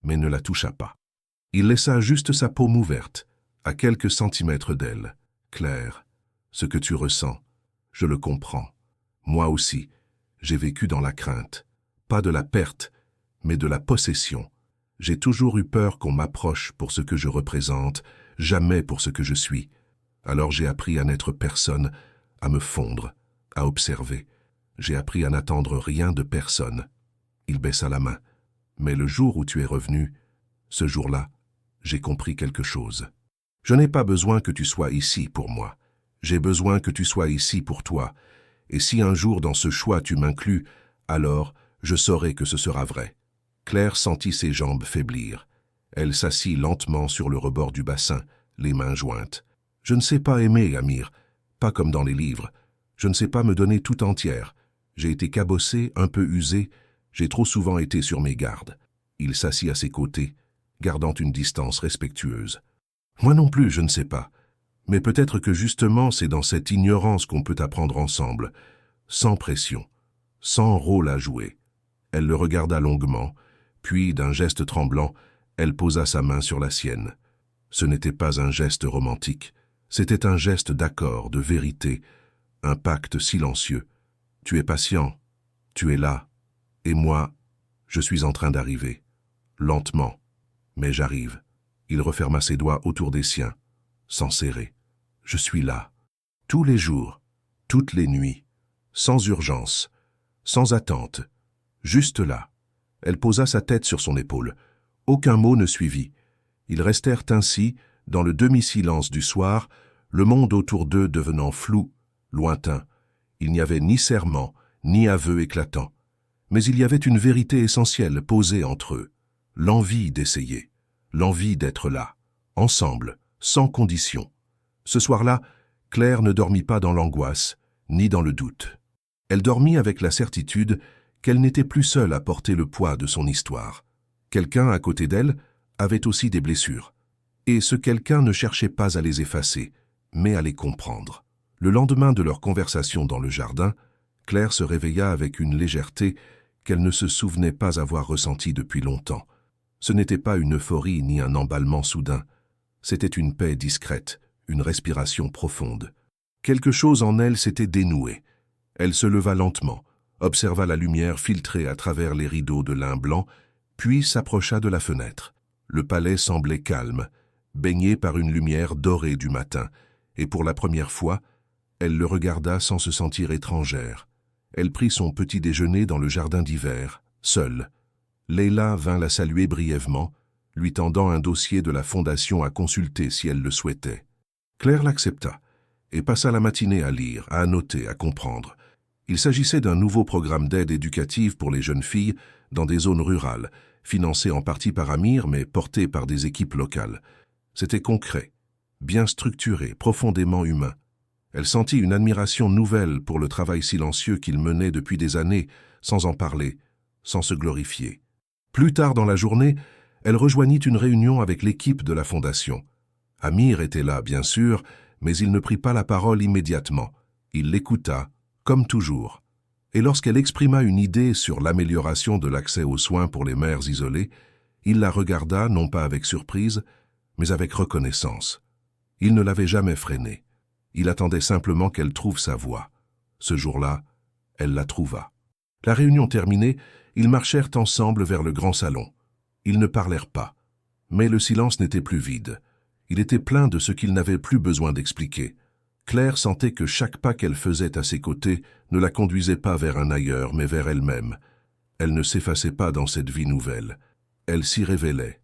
mais ne la toucha pas. Il laissa juste sa paume ouverte, à quelques centimètres d'elle. « Claire, ce que tu ressens, je le comprends. Moi aussi, j'ai vécu dans la crainte. Pas de la perte, mais de la possession. J'ai toujours eu peur qu'on m'approche pour ce que je représente, jamais pour ce que je suis. Alors j'ai appris à n'être personne, à me fondre, à observer. J'ai appris à n'attendre rien de personne. Il baissa la main. Mais le jour où tu es revenu, ce jour-là, j'ai compris quelque chose. Je n'ai pas besoin que tu sois ici pour moi. J'ai besoin que tu sois ici pour toi. Et si un jour dans ce choix tu m'inclus, alors je saurai que ce sera vrai. Claire sentit ses jambes faiblir. Elle s'assit lentement sur le rebord du bassin, les mains jointes. Je ne sais pas aimer, Amir, pas comme dans les livres. Je ne sais pas me donner tout entière. J'ai été cabossé, un peu usé. J'ai trop souvent été sur mes gardes. Il s'assit à ses côtés, gardant une distance respectueuse. Moi non plus, je ne sais pas. Mais peut-être que justement c'est dans cette ignorance qu'on peut apprendre ensemble, sans pression, sans rôle à jouer. Elle le regarda longuement, puis d'un geste tremblant, elle posa sa main sur la sienne. Ce n'était pas un geste romantique, c'était un geste d'accord, de vérité, un pacte silencieux. Tu es patient, tu es là, et moi, je suis en train d'arriver. Lentement, mais j'arrive. Il referma ses doigts autour des siens, sans serrer. Je suis là, tous les jours, toutes les nuits, sans urgence, sans attente, juste là. Elle posa sa tête sur son épaule. Aucun mot ne suivit. Ils restèrent ainsi, dans le demi-silence du soir, le monde autour d'eux devenant flou, lointain. Il n'y avait ni serment, ni aveu éclatant. Mais il y avait une vérité essentielle posée entre eux. L'envie d'essayer, l'envie d'être là, ensemble, sans condition. Ce soir-là, Claire ne dormit pas dans l'angoisse, ni dans le doute. Elle dormit avec la certitude qu'elle n'était plus seule à porter le poids de son histoire. Quelqu'un à côté d'elle avait aussi des blessures. Et ce quelqu'un ne cherchait pas à les effacer, mais à les comprendre. Le lendemain de leur conversation dans le jardin, Claire se réveilla avec une légèreté qu'elle ne se souvenait pas avoir ressentie depuis longtemps. Ce n'était pas une euphorie ni un emballement soudain. C'était une paix discrète, une respiration profonde. Quelque chose en elle s'était dénoué. Elle se leva lentement, observa la lumière filtrer à travers les rideaux de lin blanc, puis s'approcha de la fenêtre. Le palais semblait calme, baigné par une lumière dorée du matin, et pour la première fois, elle le regarda sans se sentir étrangère. Elle prit son petit déjeuner dans le jardin d'hiver, seule. Leila vint la saluer brièvement, lui tendant un dossier de la fondation à consulter si elle le souhaitait. Claire l'accepta et passa la matinée à lire, à annoter, à comprendre. Il s'agissait d'un nouveau programme d'aide éducative pour les jeunes filles dans des zones rurales, financé en partie par Amir mais porté par des équipes locales. C'était concret, bien structuré, profondément humain. Elle sentit une admiration nouvelle pour le travail silencieux qu'il menait depuis des années, sans en parler, sans se glorifier. Plus tard dans la journée, elle rejoignit une réunion avec l'équipe de la fondation. Amir était là, bien sûr, mais il ne prit pas la parole immédiatement. Il l'écouta, comme toujours. Et lorsqu'elle exprima une idée sur l'amélioration de l'accès aux soins pour les mères isolées, il la regarda non pas avec surprise, mais avec reconnaissance. Il ne l'avait jamais freinée. Il attendait simplement qu'elle trouve sa voie. Ce jour-là, elle la trouva. La réunion terminée, ils marchèrent ensemble vers le grand salon. Ils ne parlèrent pas. Mais le silence n'était plus vide. Il était plein de ce qu'il n'avait plus besoin d'expliquer. Claire sentait que chaque pas qu'elle faisait à ses côtés ne la conduisait pas vers un ailleurs, mais vers elle-même. Elle ne s'effaçait pas dans cette vie nouvelle. Elle s'y révélait.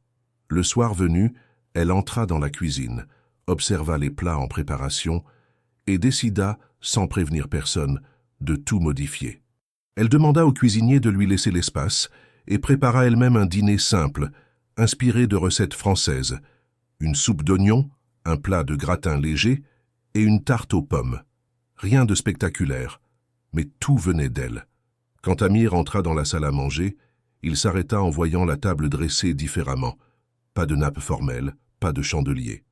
Le soir venu, elle entra dans la cuisine, observa les plats en préparation et décida, sans prévenir personne, de tout modifier. Elle demanda au cuisinier de lui laisser l'espace et prépara elle-même un dîner simple, inspiré de recettes françaises. Une soupe d'oignons, un plat de gratin léger et une tarte aux pommes. Rien de spectaculaire, mais tout venait d'elle. Quand Amir entra dans la salle à manger, il s'arrêta en voyant la table dressée différemment. Pas de nappe formelle, pas de chandelier.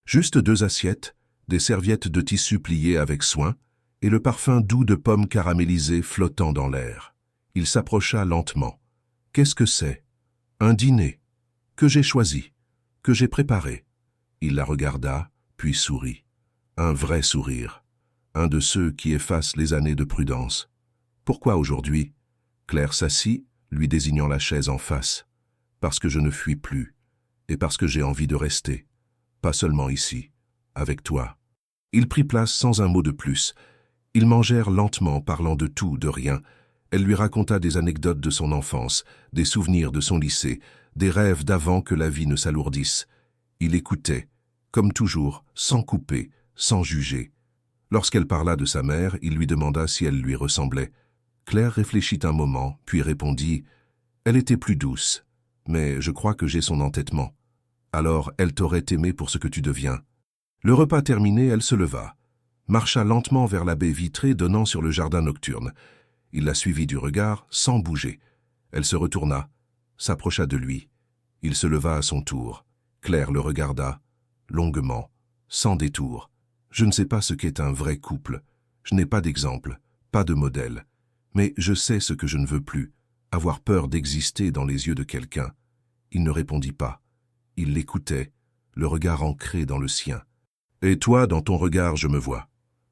Juste 2 assiettes, des serviettes de tissu pliées avec soin, et le parfum doux de pommes caramélisées flottant dans l'air. Il s'approcha lentement. « Qu'est-ce que c'est ? Un dîner. Que j'ai choisi. Que j'ai préparé. » Il la regarda, puis sourit. Un vrai sourire. Un de ceux qui effacent les années de prudence. « Pourquoi aujourd'hui ?» Claire s'assit, lui désignant la chaise en face. « Parce que je ne fuis plus. Et parce que j'ai envie de rester. Pas seulement ici. Avec toi. » Il prit place sans un mot de plus. Ils mangèrent lentement, parlant de tout, de rien. Elle lui raconta des anecdotes de son enfance, des souvenirs de son lycée, des rêves d'avant que la vie ne s'alourdisse. Il écoutait, comme toujours, sans couper, sans juger. Lorsqu'elle parla de sa mère, il lui demanda si elle lui ressemblait. Claire réfléchit un moment, puis répondit « Elle était plus douce, mais je crois que j'ai son entêtement. Alors elle t'aurait aimé pour ce que tu deviens. » Le repas terminé, elle se leva, marcha lentement vers la baie vitrée donnant sur le jardin nocturne. Il la suivit du regard, sans bouger. Elle se retourna, s'approcha de lui. Il se leva à son tour. Claire le regarda, longuement, sans détour. Je ne sais pas ce qu'est un vrai couple. Je n'ai pas d'exemple, pas de modèle. Mais je sais ce que je ne veux plus, avoir peur d'exister dans les yeux de quelqu'un. Il ne répondit pas. Il l'écoutait, le regard ancré dans le sien. Et toi, dans ton regard, je me vois.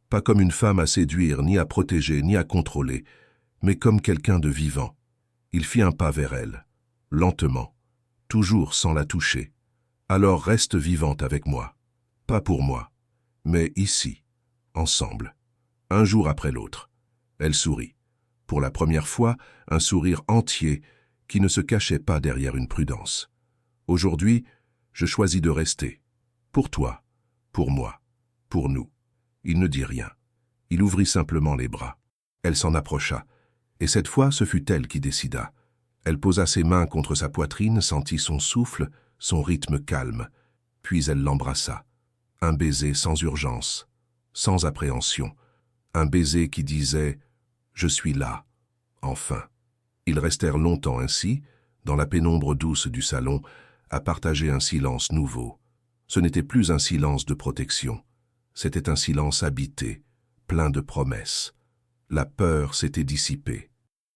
Pas comme une femme à séduire, ni à protéger, ni à contrôler, mais comme quelqu'un de vivant. Il fit un pas vers elle, lentement, toujours sans la toucher. Alors reste vivante avec moi. Pas pour moi, mais ici, ensemble, un jour après l'autre. Elle sourit. Pour la première fois, un sourire entier qui ne se cachait pas derrière une prudence. Aujourd'hui, je choisis de rester. Pour toi, pour moi, pour nous. Il ne dit rien. Il ouvrit simplement les bras. Elle s'en approcha. Et cette fois, ce fut elle qui décida. Elle posa ses mains contre sa poitrine, sentit son souffle, son rythme calme. Puis elle l'embrassa. Un baiser sans urgence, sans appréhension. Un baiser qui disait « Je suis là, enfin ». Ils restèrent longtemps ainsi, dans la pénombre douce du salon, à partager un silence nouveau. Ce n'était plus un silence de protection. C'était un silence habité, plein de promesses. La peur s'était dissipée.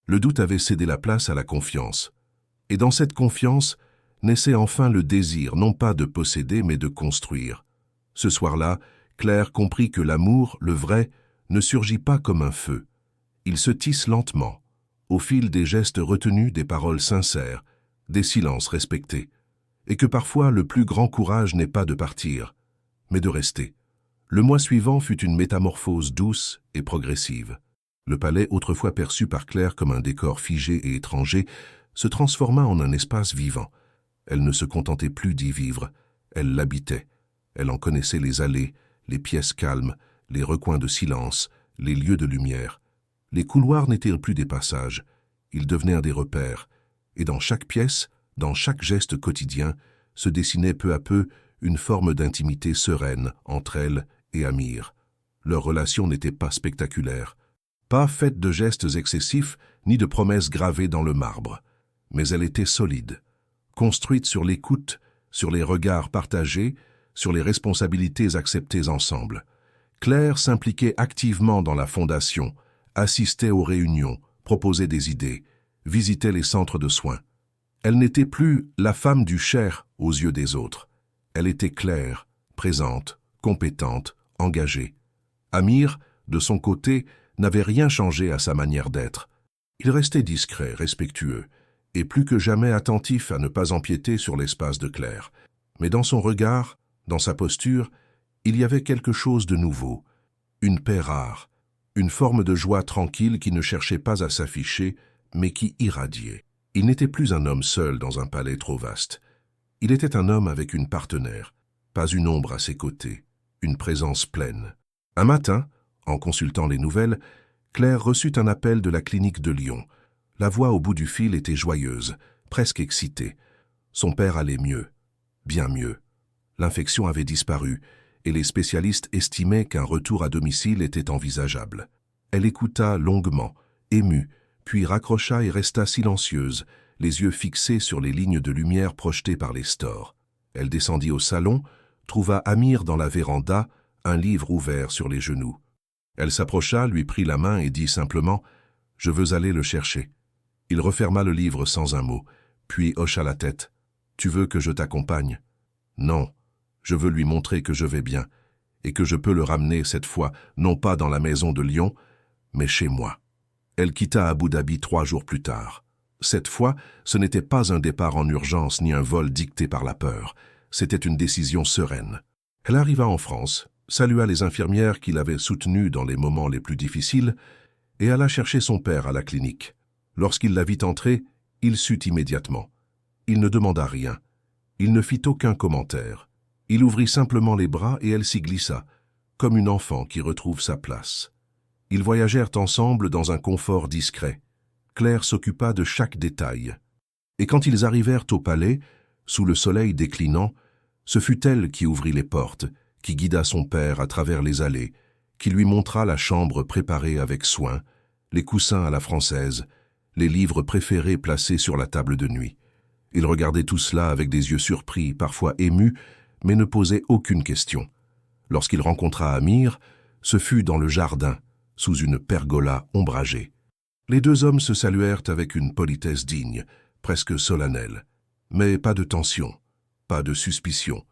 Le doute avait cédé la place à la confiance. Et dans cette confiance naissait enfin le désir, non pas de posséder, mais de construire. Ce soir-là, Claire comprit que l'amour, le vrai, ne surgit pas comme un feu. Il se tisse lentement, au fil des gestes retenus, des paroles sincères, des silences respectés. Et que parfois le plus grand courage n'est pas de partir, mais de rester. Le mois suivant fut une métamorphose douce et progressive. Le palais, autrefois perçu par Claire comme un décor figé et étranger, se transforma en un espace vivant. Elle ne se contentait plus d'y vivre, elle l'habitait. Elle en connaissait les allées, les pièces calmes, les recoins de silence, les lieux de lumière. Les couloirs n'étaient plus des passages, ils devenaient des repères. Et dans chaque pièce, dans chaque geste quotidien, se dessinait peu à peu une forme d'intimité sereine entre elle et Amir. Leur relation n'était pas spectaculaire, pas faite de gestes excessifs ni de promesses gravées dans le marbre, mais elle était solide, construite sur l'écoute, sur les regards partagés, sur les responsabilités acceptées ensemble. Claire s'impliquait activement dans la fondation, assistait aux réunions, proposait des idées, visitait les centres de soins. Elle n'était plus la femme du Cher aux yeux des autres. Elle était claire, présente, compétente, engagée. Amir, de son côté, n'avait rien changé à sa manière d'être. Il restait discret, respectueux, et plus que jamais attentif à ne pas empiéter sur l'espace de Claire. Mais dans son regard, dans sa posture, il y avait quelque chose de nouveau, une paix rare, une forme de joie tranquille qui ne cherchait pas à s'afficher, mais qui irradiait. Il n'était plus un homme seul dans un palais trop vaste. Il était un homme avec une partenaire, pas une ombre à ses côtés, une présence pleine. Un matin, en consultant les nouvelles, Claire reçut un appel de la clinique de Lyon. La voix au bout du fil était joyeuse, presque excitée. Son père allait mieux, bien mieux. L'infection avait disparu, et les spécialistes estimaient qu'un retour à domicile était envisageable. Elle écouta longuement, émue, puis raccrocha et resta silencieuse, les yeux fixés sur les lignes de lumière projetées par les stores. Elle descendit au salon, trouva Amir dans la véranda, un livre ouvert sur les genoux. Elle s'approcha, lui prit la main et dit simplement « Je veux aller le chercher ». Il referma le livre sans un mot, puis hocha la tête. « Tu veux que je t'accompagne ?»« Non, je veux lui montrer que je vais bien, et que je peux le ramener cette fois, non pas dans la maison de Lyon, mais chez moi. » Elle quitta Abu Dhabi 3 jours plus tard. Cette fois, ce n'était pas un départ en urgence ni un vol dicté par la peur. C'était une décision sereine. Elle arriva en France, salua les infirmières qui l'avaient soutenu dans les moments les plus difficiles et alla chercher son père à la clinique. Lorsqu'il la vit entrer, il sut immédiatement. Il ne demanda rien. Il ne fit aucun commentaire. Il ouvrit simplement les bras et elle s'y glissa, comme une enfant qui retrouve sa place. Ils voyagèrent ensemble dans un confort discret. Claire s'occupa de chaque détail. Et quand ils arrivèrent au palais, sous le soleil déclinant, ce fut elle qui ouvrit les portes, qui guida son père à travers les allées, qui lui montra la chambre préparée avec soin, les coussins à la française, les livres préférés placés sur la table de nuit. Il regardait tout cela avec des yeux surpris, parfois émus, mais ne posait aucune question. Lorsqu'il rencontra Amir, ce fut dans le jardin, sous une pergola ombragée. Les deux hommes se saluèrent avec une politesse digne, presque solennelle. Mais pas de tension, pas de suspicion.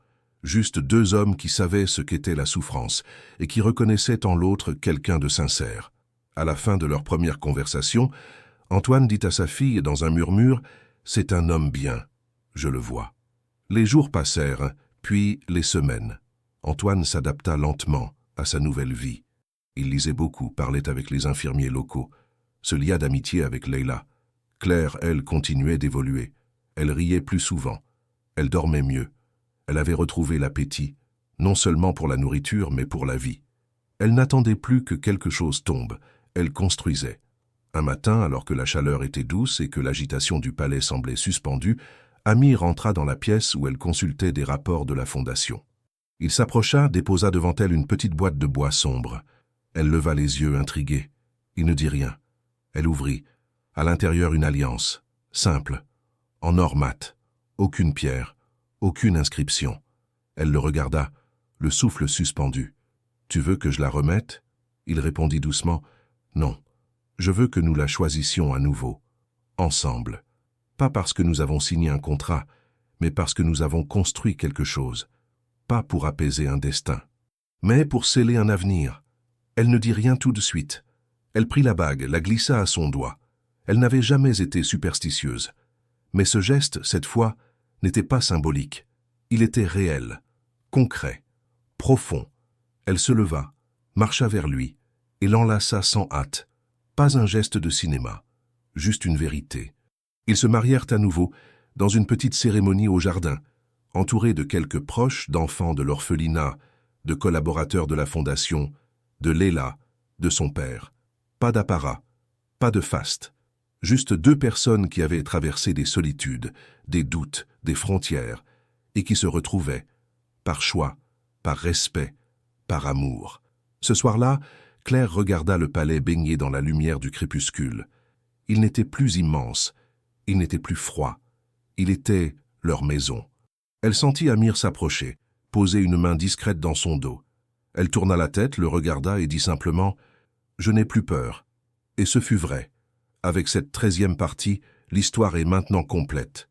Juste deux hommes qui savaient ce qu'était la souffrance et qui reconnaissaient en l'autre quelqu'un de sincère. À la fin de leur première conversation, Antoine dit à sa fille dans un murmure « C'est un homme bien, je le vois ». Les jours passèrent, puis les semaines. Antoine s'adapta lentement à sa nouvelle vie. Il lisait beaucoup, parlait avec les infirmiers locaux, se lia d'amitié avec Leila. Claire, elle, continuait d'évoluer. Elle riait plus souvent. Elle dormait mieux. Elle avait retrouvé l'appétit, non seulement pour la nourriture, mais pour la vie. Elle n'attendait plus que quelque chose tombe. Elle construisait. Un matin, alors que la chaleur était douce et que l'agitation du palais semblait suspendue, Amir entra dans la pièce où elle consultait des rapports de la fondation. Il s'approcha, déposa devant elle une petite boîte de bois sombre. Elle leva les yeux, intriguée. Il ne dit rien. Elle ouvrit. À l'intérieur, une alliance, simple, en or mat, aucune pierre, aucune inscription. Elle le regarda, le souffle suspendu. « Tu veux que je la remette ?» Il répondit doucement. « Non, je veux que nous la choisissions à nouveau, ensemble. Pas parce que nous avons signé un contrat, mais parce que nous avons construit quelque chose. Pas pour apaiser un destin, mais pour sceller un avenir. » Elle ne dit rien tout de suite. Elle prit la bague, la glissa à son doigt. Elle n'avait jamais été superstitieuse. Mais ce geste, cette fois, n'était pas symbolique. Il était réel, concret, profond. Elle se leva, marcha vers lui et l'enlaça sans hâte. Pas un geste de cinéma, juste une vérité. Ils se marièrent à nouveau dans une petite cérémonie au jardin, entourés de quelques proches, d'enfants de l'orphelinat, de collaborateurs de la fondation, de Leila, de son père. Pas d'apparat, pas de faste. Juste deux personnes qui avaient traversé des solitudes, des doutes, des frontières, et qui se retrouvaient, par choix, par respect, par amour. Ce soir-là, Claire regarda le palais baigné dans la lumière du crépuscule. Il n'était plus immense, il n'était plus froid, il était leur maison. Elle sentit Amir s'approcher, poser une main discrète dans son dos. Elle tourna la tête, le regarda et dit simplement « Je n'ai plus peur ». Et ce fut vrai. Avec cette 13e partie, l'histoire est maintenant complète.